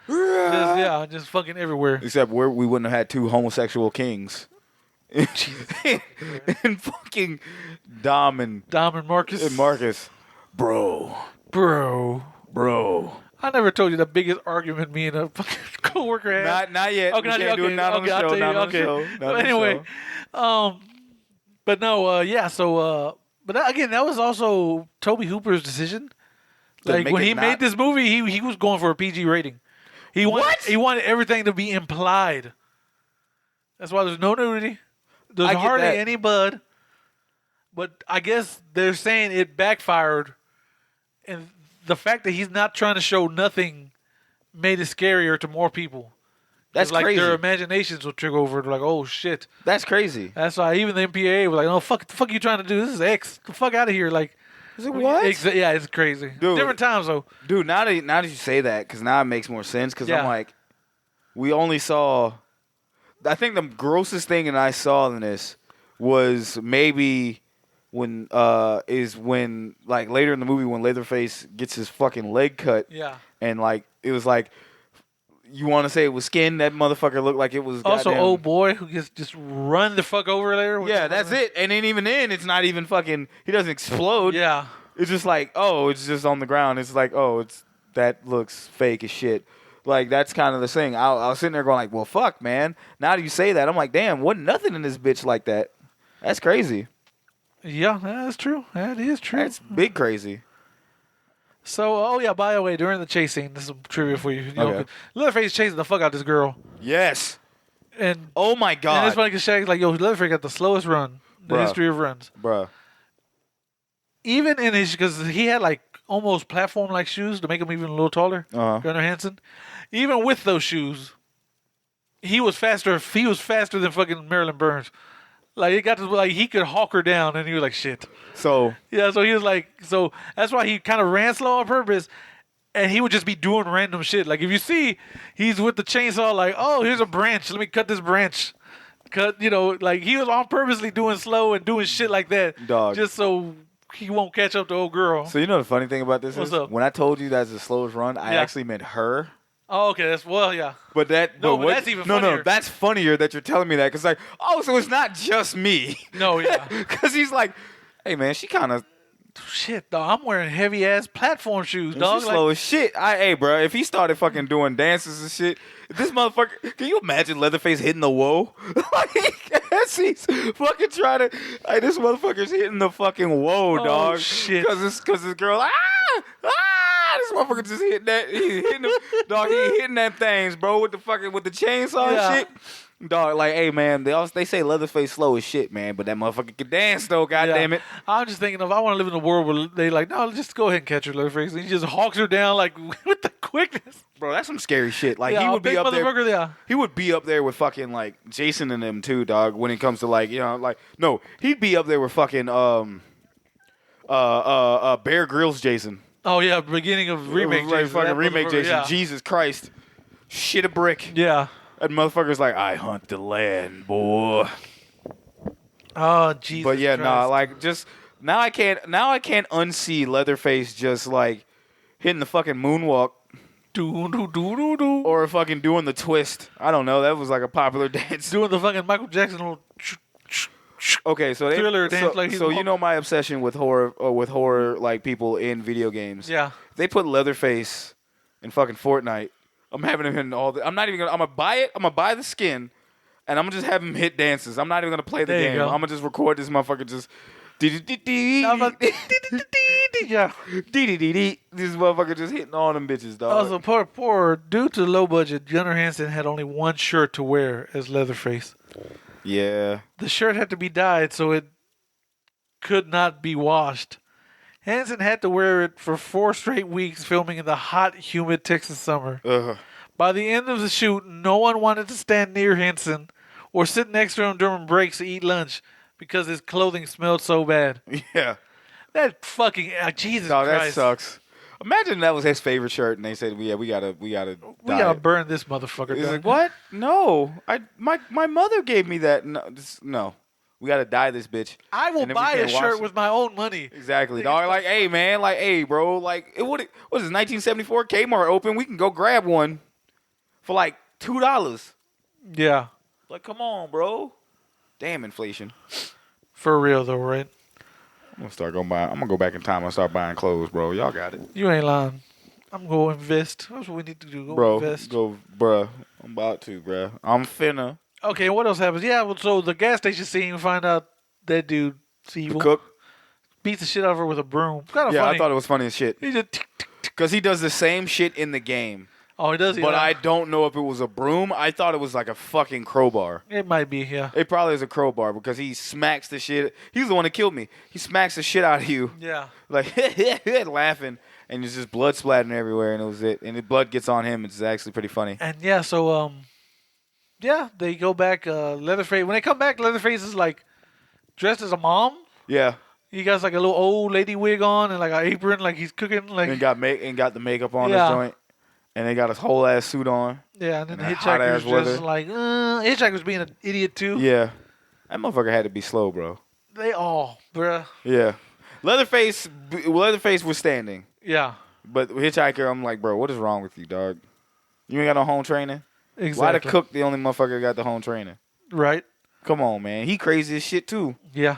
just fucking everywhere. Except we wouldn't have had two homosexual kings and fucking Dom and Marcus. Bro. I never told you the biggest argument me and a fucking coworker had. Not yet. Okay, We can't do it not on the show. Not on the show. But anyway, but no, yeah. So, but again, that was also Tobe Hooper's decision. Like when he made this movie, he was going for a PG rating. He wanted everything to be implied. That's why there's no nudity. There's hardly any blood. But I guess they're saying it backfired, and the fact that he's not trying to show nothing made it scarier to more people. That's like crazy. Their imaginations will trigger over. They're like, oh shit. That's crazy. That's why even the MPAA was like, "Oh fuck, the fuck you trying to do? This is X. The fuck out of here!" Like, is it what? Yeah, it's crazy. Dude, different times though. Dude, now that you say that, because now it makes more sense. Because I'm like, we only saw. I think the grossest thing that I saw in this was maybe when like later in the movie when Leatherface gets his fucking leg cut. Yeah. And like it was like. You want to say it was skin? That motherfucker looked like it was. Also, goddamn... old boy who gets just run the fuck over there. Yeah, that's it. And then even then, it's not even fucking. He doesn't explode. Yeah, it's just like, oh, it's just on the ground. It's like, oh, that looks fake as shit. Like that's kind of the thing. I was sitting there going like, well, fuck, man. Now that you say that, I'm like, damn, wasn't nothing in this bitch like that. That's crazy. Yeah, that's true. That is true. That's big crazy. So, by the way, during the chase scene, this is some trivia for you. Leatherface chasing the fuck out of this girl. Yes. And oh my god. And it's funny because Shaggy's like, yo, Leatherface got the slowest run in the history of runs. Bruh. Even in his, because he had like almost platform-like shoes to make him even a little taller, Gunnar Hansen. Even with those shoes, he was faster. He was faster than fucking Marilyn Burns. Like it got to like he could hawk her down, and he was like, "Shit." So so he was like, so that's why he kind of ran slow on purpose, and he would just be doing random shit. Like if you see, he's with the chainsaw, like, "Oh, here's a branch. Let me cut this branch." Like he was on purposely doing slow and doing shit like that, dog, just so he won't catch up to old girl. So you know the funny thing about this What's is up? When I told you that's the slowest run, I actually meant her. Oh, okay. Yeah. But that's even funnier. No, that's funnier that you're telling me that. Because, like, so it's not just me. No, yeah. Because he's like, hey, man, she kind of. Shit, dog. I'm wearing heavy-ass platform shoes, dog. She's slow as shit. Hey, bro, if he started fucking doing dances and shit, this motherfucker. Can you imagine Leatherface hitting the whoa? Like, as he's fucking trying to. Like, this motherfucker's hitting the fucking whoa, dog. Oh, shit. Because this girl, this motherfucker just hitting that. He hitting that things, bro, with the chainsaw and shit. Dog, like, hey, man, they say Leatherface slow as shit, man, but that motherfucker can dance, though, goddamn it. I'm just thinking I want to live in a world where they like, no, just go ahead and catch her, Leatherface. And he just hawks her down, like, with the quickness. Bro, that's some scary shit. Like, he would be up there. Yeah. He would be up there with fucking, like, Jason and them, too, dog, when it comes to, like, no, he'd be up there with fucking, Bear Grylls Jason. Oh, yeah, beginning of remake Jason. Fucking remake Jason. Yeah. Jesus Christ. Shit a brick. Yeah. That motherfucker's like, I hunt the land, boy. Oh, Jesus. But yeah, Christ. like just now I can't unsee Leatherface just like hitting the fucking moonwalk. Or fucking doing the twist. I don't know. That was like a popular dance. Doing the fucking Michael Jackson little okay, so Thriller dance. So you know my obsession with horror like people in video games. Yeah. If they put Leatherface in fucking Fortnite, I'm having him hit all the. I'm not even gonna. I'm gonna buy it. I'm gonna buy the skin, and I'm gonna just have him hit dances. I'm not even gonna play the game. I'm gonna just record this motherfucker just. Yeah. This motherfucker just hitting all them bitches, dog. Also, poor. Due to low budget, Gunnar Hansen had only one shirt to wear as Leatherface. Yeah. The shirt had to be dyed, so it could not be washed. Hansen had to wear it for 4 straight weeks filming in the hot, humid Texas summer. By the end of the shoot, no one wanted to stand near Hansen or sit next to him during breaks to eat lunch because his clothing smelled so bad. Yeah. That fucking Jesus Christ. That sucks. Imagine that was his favorite shirt and they said, yeah, we gotta burn this motherfucker. He's like, what? No. My mother gave me that. No. We gotta dye this bitch. I will buy a shirt with my own money. Exactly, dog. Like, hey, man. Like, hey, bro. Like, what is 1974 Kmart open? We can go grab one for like $2. Yeah. Like, come on, bro. Damn inflation. For real though, right? I'm gonna go back in time and start buying clothes, bro. Y'all got it. You ain't lying. I'm going to invest. That's what we need to do. Invest. Bruh. I'm about to, bruh. I'm finna. Okay, what else happens? Yeah, well, so the gas station scene, we find out that dude's evil. The cook. Beats the shit out of her with a broom. Kind of Yeah, funny. I thought it was funny as shit. He just Because he does the same shit in the game. Oh, he does? But I don't know if it was a broom. I thought it was like a fucking crowbar. It might be, yeah. It probably is a crowbar because he smacks the shit. He's the one that killed me. He smacks the shit out of you. Yeah. Like, laughing. And there's just blood splatting everywhere, and it was it. And the blood gets on him. It's actually pretty funny. And yeah, so, yeah, they go back. Leatherface. When they come back, Leatherface is like dressed as a mom. Yeah. He got like a little old lady wig on and like an apron, like he's cooking. Like And got the makeup on his joint. And they got his whole ass suit on. Yeah, and then the hot-ass Hitchhiker's weather. just like, Hitchhiker's being an idiot too. Yeah. That motherfucker had to be slow, bro. They all, bruh. Yeah. Leatherface was standing. Yeah. But Hitchhiker, I'm like, bro, what is wrong with you, dog? You ain't got no home training? Exactly. Why the cook the only motherfucker that got the home training? Right. Come on, man. He crazy as shit, too. Yeah.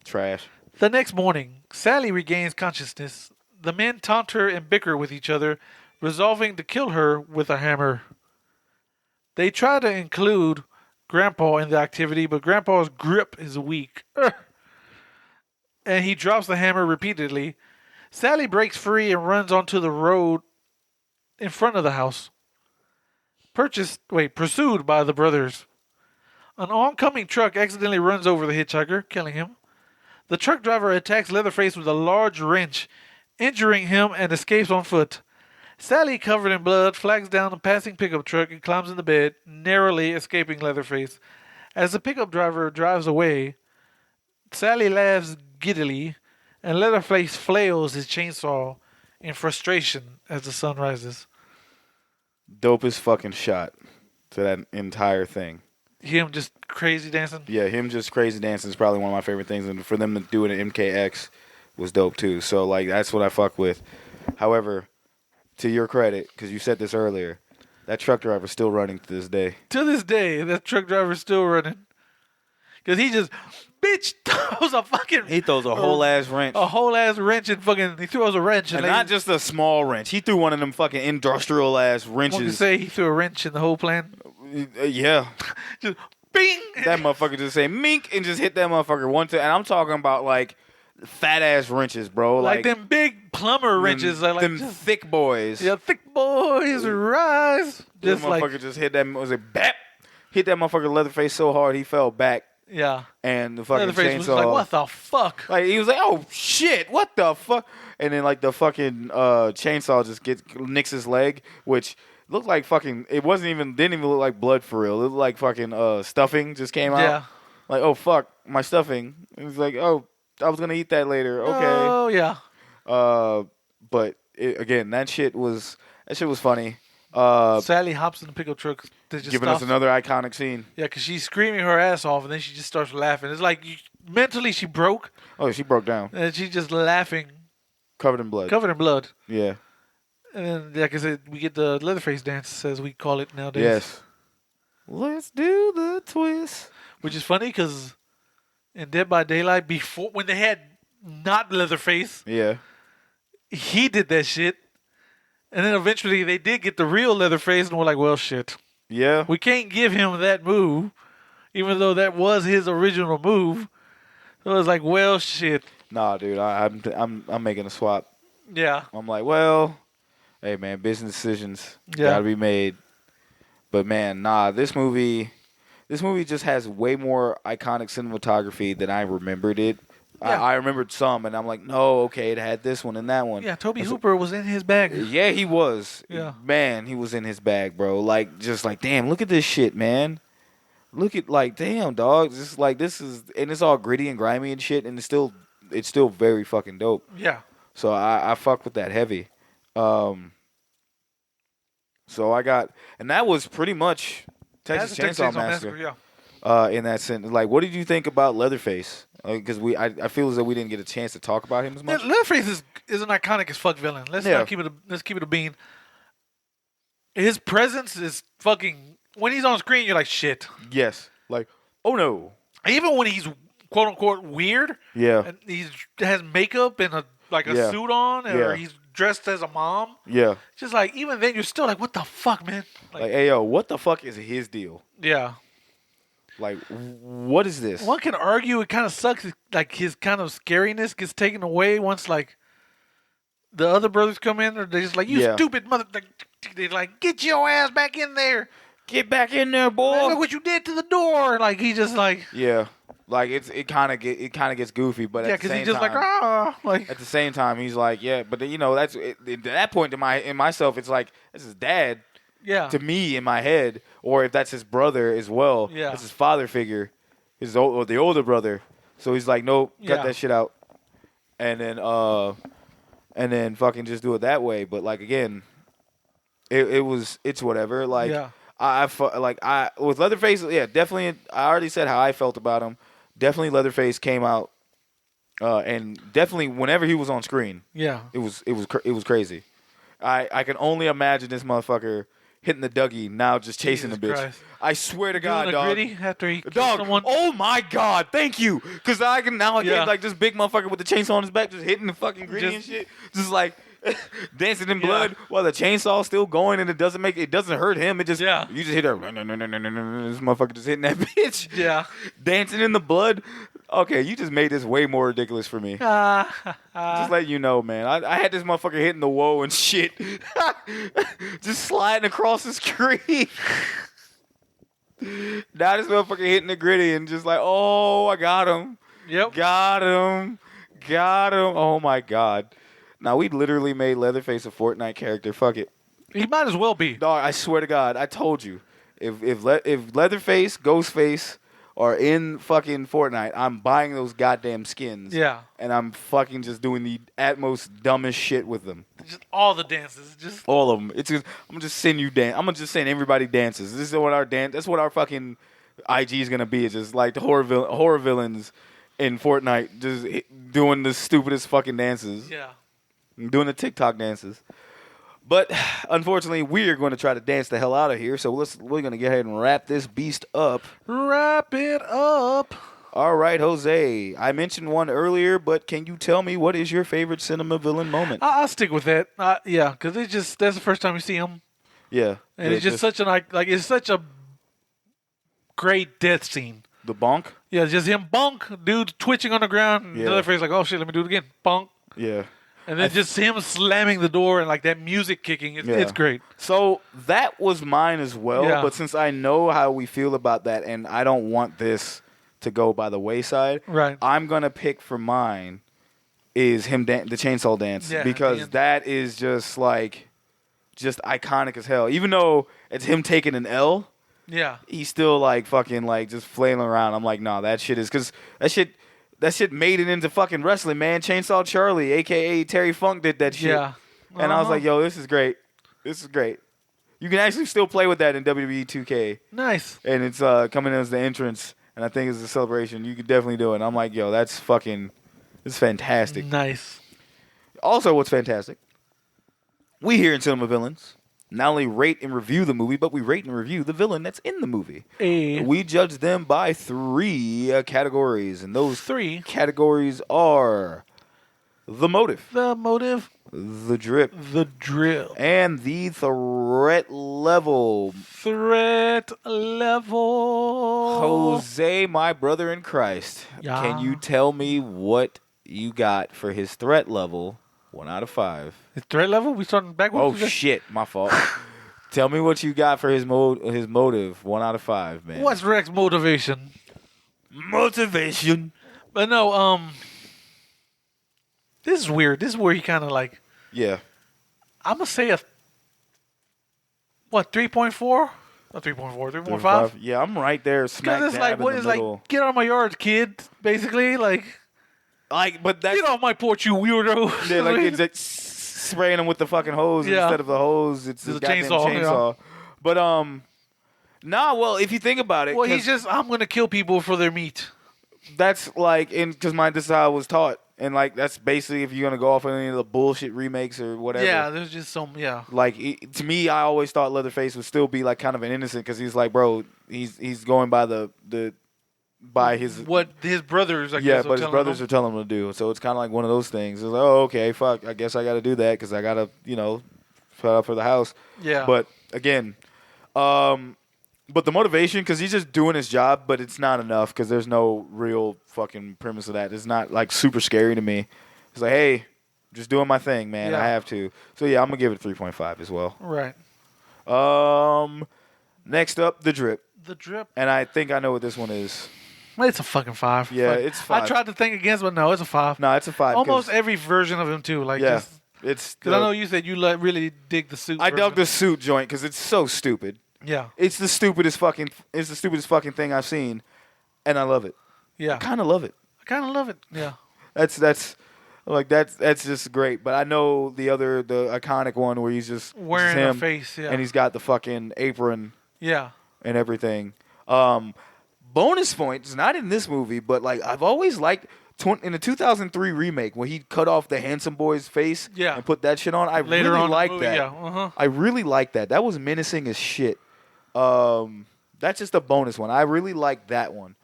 Trash. The next morning, Sally regains consciousness. The men taunt her and bicker with each other, resolving to kill her with a hammer. They try to include Grandpa in the activity, but Grandpa's grip is weak. And he drops the hammer repeatedly. Sally breaks free and runs onto the road in front of the house. Pursued by the brothers. An oncoming truck accidentally runs over the hitchhiker, killing him. The truck driver attacks Leatherface with a large wrench, injuring him and escapes on foot. Sally, covered in blood, flags down a passing pickup truck and climbs into bed, narrowly escaping Leatherface. As the pickup driver drives away, Sally laughs giddily, and Leatherface flails his chainsaw in frustration as the sun rises. Dopest fucking shot to that entire thing. Him just crazy dancing? Yeah, him just crazy dancing is probably one of my favorite things, and for them to do it in MKX was dope too. So, like, that's what I fuck with. However, to your credit, because you said this earlier, that truck driver's still running to this day. To this day, that truck driver's still running. Because he just, bitch, throws a fucking... He throws a whole ass wrench. A whole ass wrench and fucking... He throws a wrench. And not just a small wrench. He threw one of them fucking industrial ass wrenches. What you say? He threw a wrench in the whole plan? Yeah. Just bing! That motherfucker just say mink and just hit that motherfucker one time. And I'm talking about like fat ass wrenches, bro. Like them big plumber wrenches. Them thick boys. Yeah, thick boys rise. Just like... motherfucker just hit that... Was it bap? Hit that motherfucker Leatherface so hard he fell back. Yeah. And the fucking Leatherface chainsaw. was like, what the fuck? Like, he was like, oh, shit, what the fuck? And then, like, the fucking chainsaw just nicks his leg, which looked like fucking, didn't even look like blood for real. It looked like fucking stuffing just came out. Yeah. Like, oh, fuck, my stuffing. And he's like, oh, I was going to eat that later. Okay. Oh, yeah. But, again, that shit was funny. Sally hops in the pickup truck. Giving us another iconic scene. Yeah, because she's screaming her ass off, and then she just starts laughing. It's like mentally she broke. Oh, she broke down. And she's just laughing. Covered in blood. Yeah. And then, like I said, we get the Leatherface dance, as we call it nowadays. Yes. Let's do the twist. Which is funny, because in Dead by Daylight, when they had not Leatherface, yeah, he did that shit. And then eventually they did get the real Leatherface, and we're like, well, shit. Yeah. We can't give him that move, even though that was his original move. So it was like, well, shit. Nah, dude, I'm making a swap. Yeah. I'm like, well, hey, man, business decisions gotta be made. But man, nah, this movie just has way more iconic cinematography than I remembered it. Yeah. I remembered some, and I'm like, no, okay, it had this one and that one. Yeah, Toby Hooper was in his bag. Yeah, he was. Yeah. Man, he was in his bag, bro. Like, just like, damn, look at this shit, man. Look at, like, damn, dog. Just like, this is, and it's all gritty and grimy and shit, and it's still very fucking dope. Yeah. So I fuck with that heavy. So I got, and that was pretty much Texas Chainsaw Massacre. Yeah. In that sense, like, what did you think about Leatherface? Because I feel as though we didn't get a chance to talk about him as much. Yeah, Leatherface is an iconic as fuck villain. Let's keep it a bean. His presence is fucking. When he's on screen, you're like, shit. Yes, like Oh no. Even when he's quote unquote weird, and he has makeup and a suit on, or he's dressed as a mom. Yeah. Just like even then, you're still like, what the fuck, man? Like, hey yo, what the fuck is his deal? Yeah. Like, what is this? One can argue it kind of sucks. Like his kind of scariness gets taken away once like the other brothers come in, or they're just like, you stupid mother. They're like, get your ass back in there. Get back in there, boy. Look what you did to the door. Like he just like like it kind of gets goofy, but at the same he's just time, like at the same time he's like but then, that's at that point in myself it's like this is dad to me in my head, or if that's his brother as well, it's his father figure, or the older brother. So he's like, nope, cut that shit out, and then fucking just do it that way. But like again, it's whatever. Like I with Leatherface, definitely. I already said how I felt about him. Definitely, Leatherface came out, and definitely whenever he was on screen, it was crazy. I can only imagine this motherfucker hitting the Dougie now, just chasing the bitch. Christ. I swear to God, dog. Gritty after he Dog, someone. oh my God, thank you. Because I can now get like this big motherfucker with the chainsaw on his back, just hitting the fucking Gritty and shit. Just like dancing in blood while the chainsaw's still going, and it doesn't hurt him. It just, you just hit her. This motherfucker just hitting that bitch. Yeah. Dancing in the blood. Okay, you just made this way more ridiculous for me. Just letting you know, man. I had this motherfucker hitting the whoa and shit. Just sliding across the screen. Now this motherfucker hitting the Gritty and just like, oh, I got him. Yep. Got him. Oh, my God. Now, we literally made Leatherface a Fortnite character. Fuck it. He might as well be. Dog, I swear to God, I told you. If Leatherface, Ghostface are in fucking Fortnite, I'm buying those goddamn skins. Yeah. And I'm fucking just doing the atmost dumbest shit with them. Just all the dances. Just all of them. I'm gonna just send you dance. I'm gonna just send everybody dances. This is what our dance. That's what our fucking IG is gonna be. It's just like the horror villains in Fortnite, just doing the stupidest fucking dances. Yeah. Doing the TikTok dances. But unfortunately, we're going to try to dance the hell out of here. So we're going to go ahead and wrap this beast up. Wrap it up. All right, Jose. I mentioned one earlier, but can you tell me what is your favorite cinema villain moment? I'll stick with that. Yeah, because that's the first time you see him. Yeah. And it's just such it's such a great death scene. The bonk? Yeah, just him bonk, dude twitching on the ground. And the other face like, oh shit, let me do it again. Bonk. Yeah. And then just him slamming the door and like that music kicking. It's great. So that was mine as well. Yeah. But since I know how we feel about that and I don't want this to go by the wayside, right, I'm going to pick for mine is him the chainsaw dance. Because that is just iconic as hell. Even though it's him taking an L, he's still like fucking like just flailing around. I'm like, nah, that shit is, because that shit made it into fucking wrestling, man. Chainsaw Charlie, a.k.a. Terry Funk, did that shit. Yeah. And I was like, yo, this is great. This is great. You can actually still play with that in WWE 2K. Nice. And it's coming in as the entrance, and I think it's a celebration. You could definitely do it. And I'm like, yo, it's fantastic. Nice. Also, what's fantastic, we here in Cinema Villains not only rate and review the movie, but we rate and review the villain that's in the movie. We judge them by 3 categories, and those 3 categories are the motive, the drip, the drill, and the threat level. Jose, my brother in Christ, can you tell me what you got for his threat level? 1 out of 5. His threat level? We starting backwards? Oh shit, my fault. Tell me what you got for his motive. 1 out of 5, man. What's Rex's motivation? But no, this is weird. This is where he kind of like. Yeah. I'm gonna say 3.4? Not 3.4, 3.5? Yeah, I'm right there. Smack dab like, in the middle. Like, get out of my yard, kid. Basically, but that's, get off my porch, you weirdo. Yeah, like it's like spraying them with the fucking hose instead of the hose. It's a chainsaw. Yeah. But well, if you think about it, he's just, I'm gonna kill people for their meat. That's like, because this is how I was taught, and like that's basically if you're gonna go off on any of the bullshit remakes or whatever. Yeah, there's just some. Yeah. Like to me, I always thought Leatherface would still be like kind of an innocent, because he's like, bro, he's going by the by his what his brothers. I yeah, guess, but his brothers are telling him to do. So it's kind of like one of those things. It's like, oh, okay, fuck. I guess I got to do that because I got to, put up for the house. Yeah. But again, but the motivation, because he's just doing his job, but it's not enough because there's no real fucking premise of that. It's not like super scary to me. It's like, hey, just doing my thing, man. Yeah. I have to. So yeah, I'm gonna give it 3.5 as well. Right. Next up, The Drip. The Drip. And I think I know what this one is. It's a fucking 5. Yeah, Fuck. it's 5. I tried to think against, but no, it's a 5. No, it's a 5. Almost every version of him too. Like, Yeah, just it's. because I know you said you really dig the suit. I version. dug the suit joint because it's so stupid. Yeah. It's the stupidest fucking thing I've seen, and I love it. Yeah. I kind of love it. I kind of love it. Yeah. That's just great. But I know the iconic one where he's just Wearing him, a face. Yeah. and he's got the fucking apron yeah. and everything. Bonus points, not in this movie, but like I've always liked in the 2003 remake when he cut off the handsome boy's face and put that shit on. I Later really on liked movie, that. yeah. Uh-huh. I really liked that. That was menacing as shit. That's just a bonus one. I really like that one.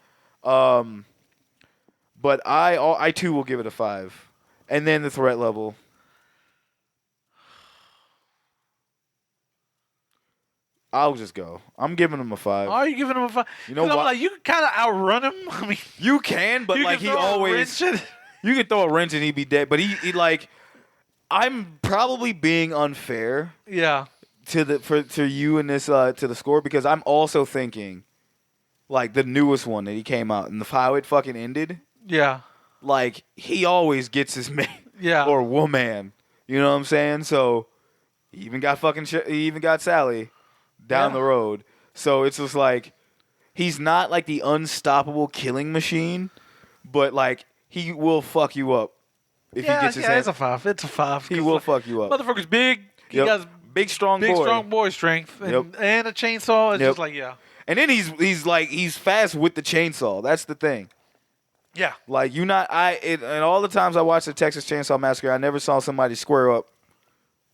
But I too will give it a 5. And then the threat level. I'll just go. I'm giving him a 5. Oh, are you giving him a 5? You know what? I'm like, you can kind of outrun him. I mean, You can, but you like can he throw a always. wrench at- You could throw a wrench and he'd be dead. But he like, I'm probably being unfair Yeah. to you in this to the score because I'm also thinking, like the newest one that he came out and how it fucking ended. Yeah. Like he always gets his man Yeah. or woman. You know what I'm saying? So he even got he even got Sally down the road. So it's just like he's not like the unstoppable killing machine, but like he will fuck you up if he gets his hands. It's a 5. It's a 5. He will fuck you up. Motherfucker's big. He Yep. got Big strong boy strength and a chainsaw. It's just like And then he's fast with the chainsaw. That's the thing. Yeah. Like and all the times I watched the Texas Chainsaw Massacre, I never saw somebody square up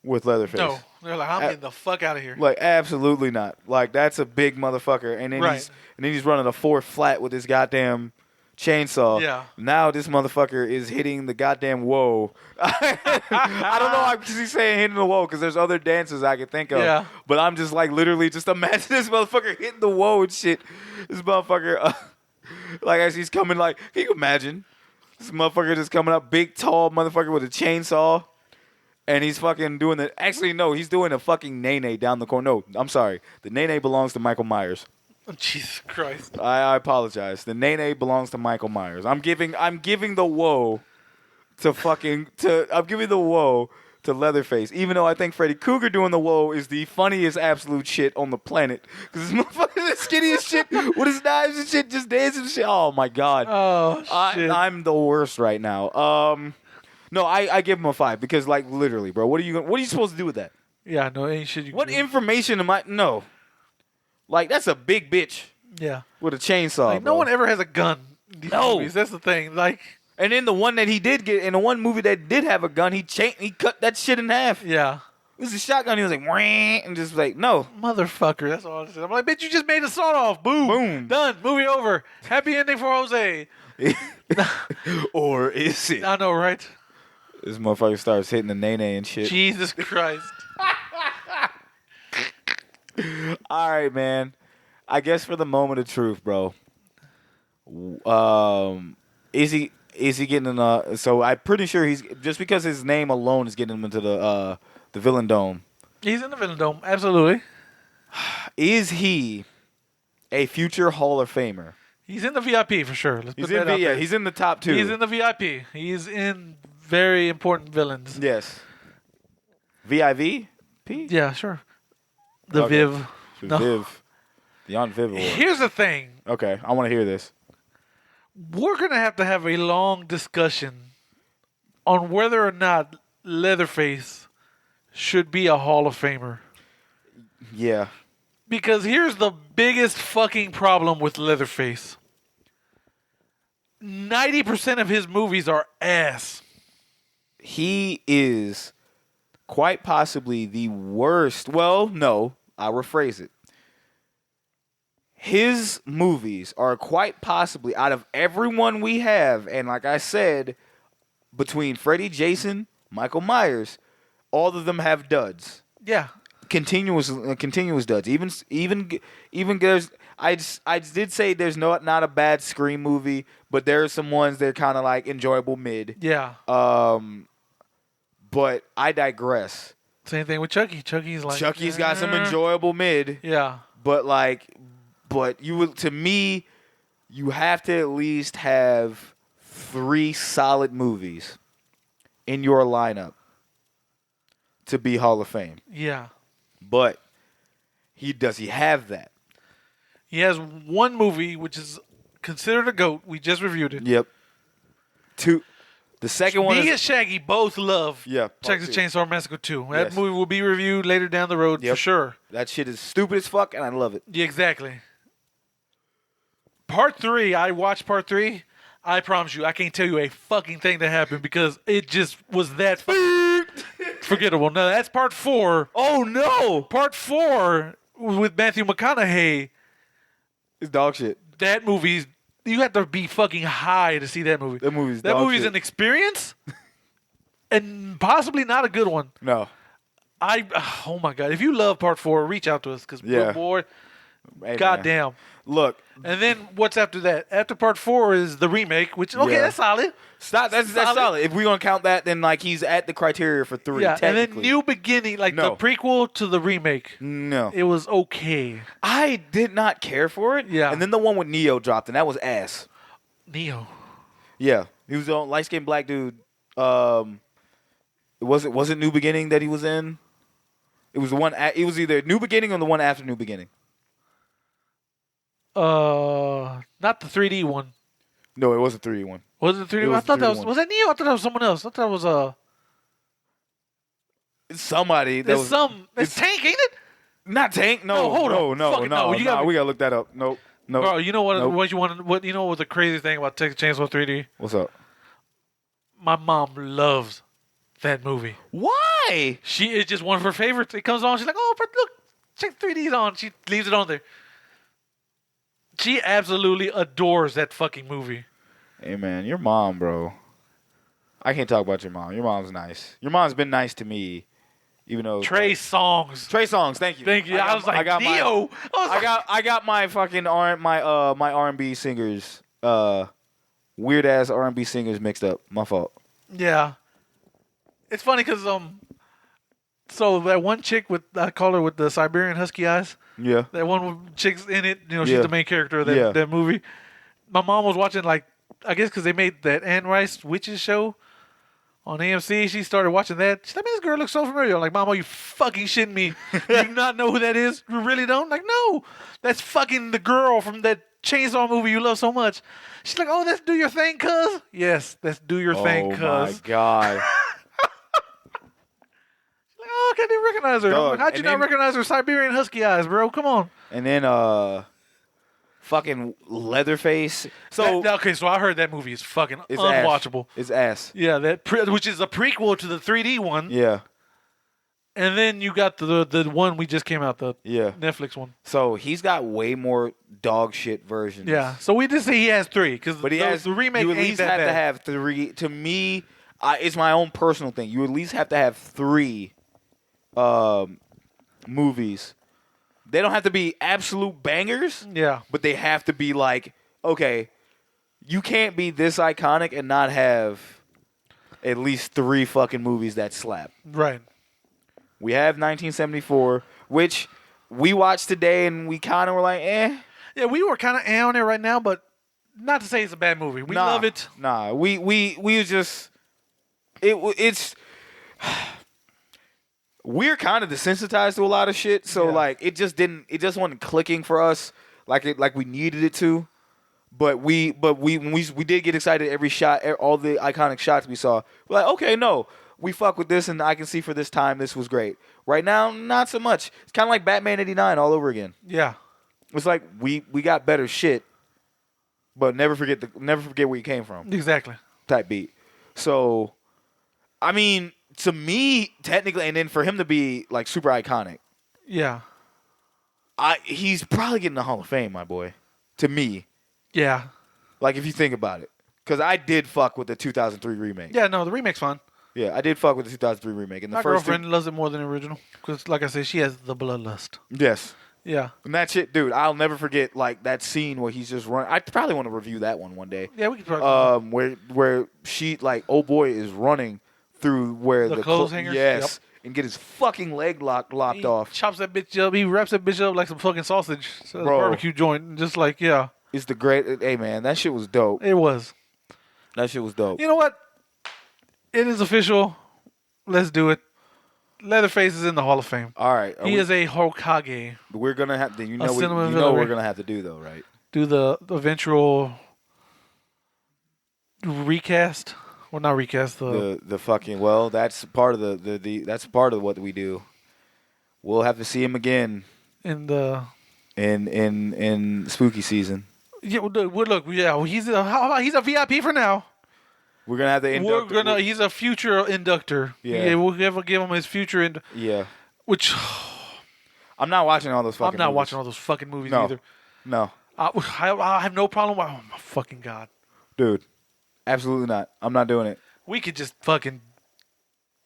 with Leatherface. No, they're like, I'm getting the fuck out of here. Like absolutely not. Like that's a big motherfucker, and then he's running a 4 flat with his goddamn chainsaw. Yeah. Now this motherfucker is hitting the goddamn whoa. I don't know why he's saying hitting the whoa because there's other dances I can think of. Yeah. But I'm just like literally just imagine this motherfucker hitting the whoa and shit. This motherfucker, like as he's coming, like can you imagine this motherfucker just coming up, big tall motherfucker with a chainsaw. And he's fucking doing the. Actually, no, he's doing a fucking nene down the corner. No, I'm sorry. The nene belongs to Michael Myers. Oh, Jesus Christ. I apologize. The nene belongs to Michael Myers. I'm giving the woe I'm giving the woe to Leatherface. Even though I think Freddy Krueger doing the woe is the funniest absolute shit on the planet. Because this motherfucker is skinny as shit with his knives and shit, just dancing and shit. Oh my god. Oh shit. I'm the worst right now. No, I give him a 5 because, like, literally, bro, what are you supposed to do with that? Yeah, no, ain't shit. What information am I? No, like that's a big bitch. Yeah, with a chainsaw. Like, no one ever has a gun. In these movies. That's the thing. Like, and in the one that he did get, in the one movie that did have a gun, he cut that shit in half. Yeah, it was a shotgun. He was like, wah, and just like, no, motherfucker. That's all I said. I'm like, bitch, you just made a sawed off. Boom, boom, done. Movie over. Happy ending for Jose. Or is it? I know, right? This motherfucker starts hitting the nene and shit. Jesus Christ. All right, man. I guess for the moment of truth, bro. Is he getting in so I'm pretty sure he's just because his name alone is getting him into the Villain Dome. He's in the Villain Dome, absolutely. Is he a future Hall of Famer? He's in the VIP for sure. He's in the top 2. He's in the VIP. He's in very important villains. Yes. VIV? P? Yeah, sure. The Viv. No. Viv. Beyond Viv. Here's the thing. Okay, I want to hear this. We're going to have a long discussion on whether or not Leatherface should be a Hall of Famer. Yeah. Because here's the biggest fucking problem with Leatherface. 90% of his movies are ass. He is quite possibly the worst. Well, no, I'll rephrase it. his movies are quite possibly, out of everyone we have, and like I said, between Freddy, Jason, Michael Myers, all of them have duds. Yeah. Continuous duds. Even there's I did say there's not a bad Scream movie, but there are some ones that are kind of like enjoyable mid. Yeah. But I digress. Same thing with Chucky. Chucky's got some enjoyable mid. Yeah. But to me, you have to at least have 3 solid movies in your lineup to be Hall of Fame. Yeah. But he have that? He has one movie which is considered a GOAT. We just reviewed it. Yep. 2. The second one Me and Shaggy both love Texas 2. Chainsaw Massacre 2. That movie will be reviewed later down the road for sure. That shit is stupid as fuck, and I love it. Yeah, exactly. Part 3, I watched Part 3. I promise you, I can't tell you a fucking thing that happened because it just was that forgettable. No, that's Part 4. Oh, no! Part 4 with Matthew McConaughey. It's dog shit. That movie's... You have to be fucking high to see that movie. That movie's an experience, and possibly not a good one. No. Oh my God. If you love Part 4, reach out to us because, boy, hey, goddamn. Man. Look. And then what's after that? After Part 4 is the remake, which, that's solid. That's solid. If we're going to count that, then like he's at the criteria for 3. Yeah, and then New Beginning, the prequel to the remake. No. It was okay. I did not care for it. Yeah. And then the one with Neo dropped, and that was ass. Neo. Yeah. He was a light-skinned black dude. Was it New Beginning that he was in? It was the one. It was either New Beginning or the one after New Beginning. Not the 3D one. No, it was a 3D one. Was it 3D one? I thought that was that Neo? I thought that was someone else. I thought that was somebody. That's Tank, ain't it? Not Tank. No, hold on. No. We gotta look that up. Nope. Bro, you know what? Nope. What you want? What you know? What the crazy thing about Texas Chainsaw 3D? What's up? My mom loves that movie. Why? It's just one of her favorites. It comes on. She's like, oh, but look, check 3D's on. She leaves it on there. She absolutely adores that fucking movie. Hey, man, your mom, bro. I can't talk about your mom. Your mom's nice. Your mom's been nice to me, even though Trey Songz. Thank you. I was like, Neo. I got my fucking my R&B singers, weird ass R&B singers mixed up. My fault. Yeah, it's funny because so that one chick I call her with the Siberian husky eyes. Yeah. That one chick's in it. She's the main character of that movie. My mom was watching, I guess because they made that Anne Rice Witches show on AMC. She started watching that. She's like, this girl looks so familiar. I'm like, Mama, you fucking shitting me. You do not know who that is? You really don't? Like, no. That's fucking the girl from that Chainsaw movie you love so much. She's like, oh, that's Do Your Thing, cuz? Yes, that's Do Your Thing, cuz. Oh, my God. Oh, I didn't recognize her. Dog, how'd you not recognize her Siberian husky eyes, bro? Come on. And then fucking Leatherface. So I heard that movie is fucking unwatchable. It's ass. Yeah, which is a prequel to the 3D one. Yeah. And then you got the one we just came out, the Netflix one. So he's got way more dog shit versions. Yeah. So we just say he has 3 because the remake you at least have to have 3. To me, it's my own personal thing. You at least have to have 3 movies. They don't have to be absolute bangers. Yeah. But they have to be like, okay, you can't be this iconic and not have at least 3 fucking movies that slap. Right. We have 1974, which we watched today and we kind of were like, eh. Yeah, we were kind of on it right now, but not to say it's a bad movie. We love it. Nah, we just it's we're kind of desensitized to a lot of shit, so it just wasn't clicking for us like we needed it to. But we did get excited every shot, all the iconic shots we saw. We're like, okay, no, we fuck with this, and I can see for this time this was great. Right now, not so much. It's kind of like Batman '89 all over again. Yeah, it's like we got better shit, but never forget where you came from. Exactly. Type beat. So, I mean, to me, technically, and then for him to be like super iconic. Yeah. He's probably getting the Hall of Fame, my boy. To me. Yeah. Like, if you think about it. Because I did fuck with the 2003 remake. Yeah, no, the remake's fun. Yeah, I did fuck with the 2003 remake. And the My first girlfriend loves it more than the original. Because, like I said, she has the bloodlust. Yes. Yeah. And that shit, dude, I'll never forget, like, that scene where he's just running. I probably want to review that one day. Yeah, we could probably. Where she, like, old boy is running through where the clothes hangers? Yes. Yep. And get his fucking leg lopped He off. chops that bitch up. He wraps that bitch up like some fucking sausage. So Bro. barbecue joint. Just like, yeah. It's the great. Hey, man, that shit was dope. It was. That shit was dope. You know what? It is official. Let's do it. Leatherface is in the Hall of Fame. All right. He is a Hokage. We're going to have to, you know cinema what villain. we're going to have to do, though, right? Do the eventual recast. Well, not recast. The fucking, well, that's part of that's part of what we do. We'll have to see him again in the in spooky season. Yeah, look, yeah, he's a VIP for now. We're gonna have to induct. He's a future inductor. Yeah, we'll give him his future Yeah. Which I'm not watching all those fucking. I'm not movies. watching all those fucking movies No. either. No. I have no problem. Oh my fucking god, dude, absolutely not. I'm not doing it. We could just fucking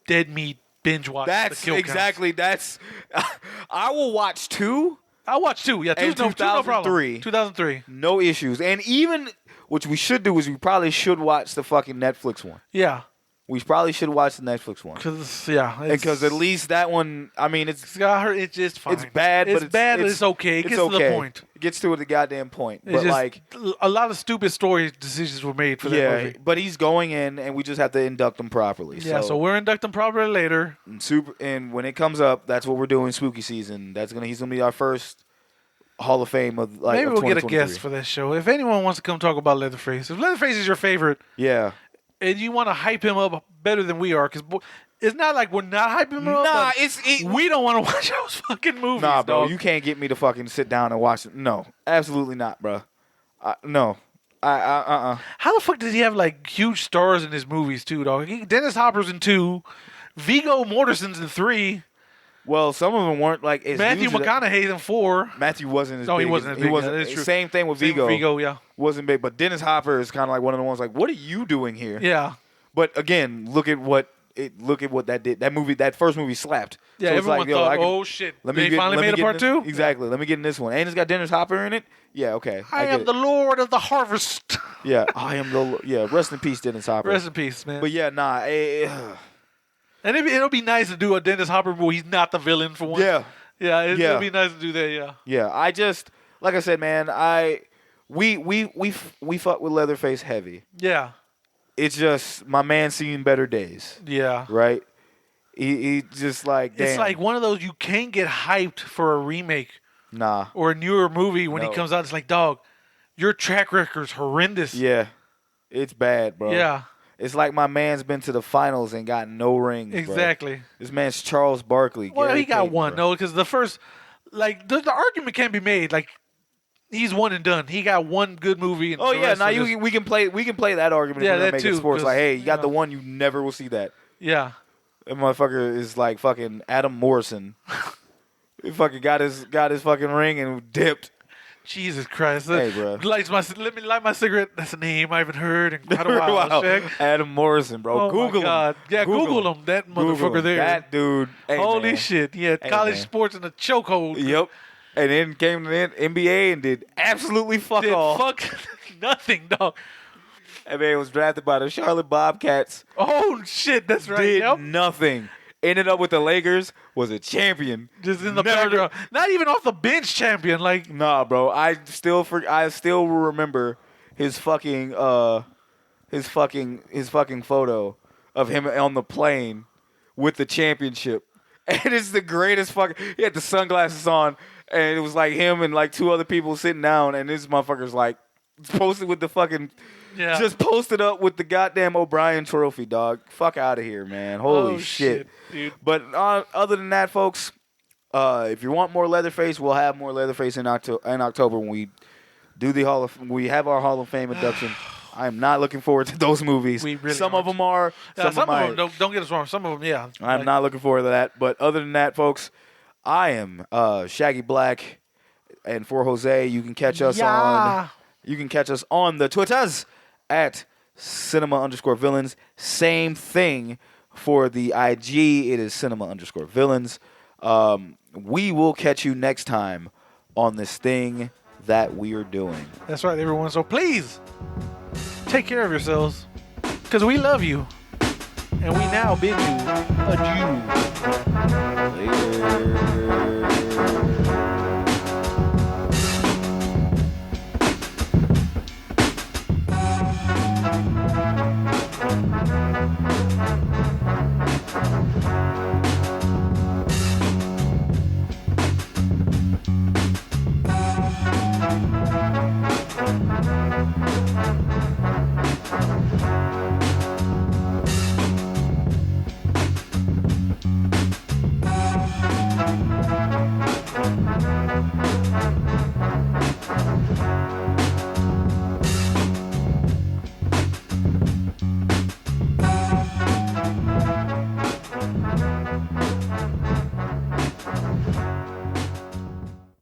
dead meat binge watch. That's the kill exactly. counts. That's. I will watch 2. I'll watch 2. Yeah, 2's no problem. 2003. No issues. And even, which we should do is we probably should watch the fucking Netflix one. Yeah. We probably should watch the Netflix one. Because at least that one, I mean, it's just fine. It's bad, but it's okay. It gets to the point. It gets to the goddamn point. It's but just, like, a lot of stupid story decisions were made for that movie. But he's going in, and we just have to induct him properly. Yeah, so we're inducting properly later. And when it comes up, that's what we're doing. Spooky season. He's gonna be our first Hall of Fame of like. Maybe we'll get a guest for that show. If anyone wants to come talk about Leatherface, if Leatherface is your favorite, yeah, and you want to hype him up better than we are, because it's not like we're not hyping him up. Nah, we don't want to watch those fucking movies. Nah, bro, dog. you can't get me to fucking sit down and watch it. No, absolutely not, bro. No. How the fuck does he have like huge stars in his movies too, dog? Dennis Hopper's in 2, Viggo Mortensen's in 3. Well, some of them weren't like as Matthew huge McConaughey's in 4. Matthew wasn't as no, big. He wasn't as big. He wasn't. That's true. Same thing with Viggo. Viggo, yeah, wasn't big. But Dennis Hopper is kind of like one of the ones like, what are you doing here? Yeah. But again, look at what that did. That first movie slapped. Yeah, so everyone like, thought, oh shit, they finally made a part 2? Exactly. Let me get in this one. And it's got Dennis Hopper in it. Yeah, okay. I am the Lord of the Harvest. Yeah, I am the. Yeah, rest in peace, Dennis Hopper. Rest in peace, man. But yeah, nah. And it'll be nice to do a Dennis Hopper movie. He's not the villain for once. Yeah. Yeah, it'll be nice to do that. Yeah. Yeah, I just like I said, man. We fuck with Leatherface heavy. Yeah. It's just my man seen better days. Yeah. Right. He just like damn. It's like one of those you can't get hyped for a remake. Nah. Or a newer movie when he comes out. It's like, dog, your track record's horrendous. Yeah. It's bad, bro. Yeah. It's like my man's been to the finals and got no rings. Exactly. Bro. This man's Charles Barkley. Well, Gary he got Payton, one, bro. no, because the first, like, the argument can be made, like, he's one and done. He got one good movie. And oh yeah, now we can play that argument. Yeah, if we're that make too. It sports. Like, hey, you got the one, you never will see that. Yeah. That motherfucker is like fucking Adam Morrison. He fucking got his fucking ring and dipped. Jesus Christ. Hey, bro. Let me light my cigarette. That's a name I haven't heard in quite a while. Wow. Adam Morrison, bro. Oh Google my God. him. Yeah, Google him. That motherfucker there. That dude. Hey, holy man. shit. He had college sports in a chokehold. Yep. And then came to the NBA and did absolutely fuck all. Fuck nothing, dog. That man was drafted by the Charlotte Bobcats. Oh, shit. That's right. Did nothing. Ended up with the Lakers. Was a champion. Just in the background. Not even off the bench champion. Like, nah, bro. I still remember his fucking photo of him on the plane with the championship. And it's the greatest fucking. He had the sunglasses on, and it was like him and like 2 other people sitting down, and this motherfucker's like posted with the fucking. yeah. Just posted up with the goddamn O'Brien trophy, dog. Fuck out of here, man. Holy shit. Dude. But other than that, folks, if you want more Leatherface, we'll have more Leatherface in October when we do we have our Hall of Fame induction. I'm not looking forward to those movies. We really some aren't. of them are. Some of them, don't get us wrong. Some of them, yeah. I'm not looking forward to that. But other than that, folks, I am Shaggy Black. And for Jose, you can catch us on the Twitters at cinema_villains. Same thing for the IG. It is cinema_villains. We will catch you next time on this thing that we are doing. That's right, everyone. So please take care of yourselves, because we love you. And we now bid you adieu.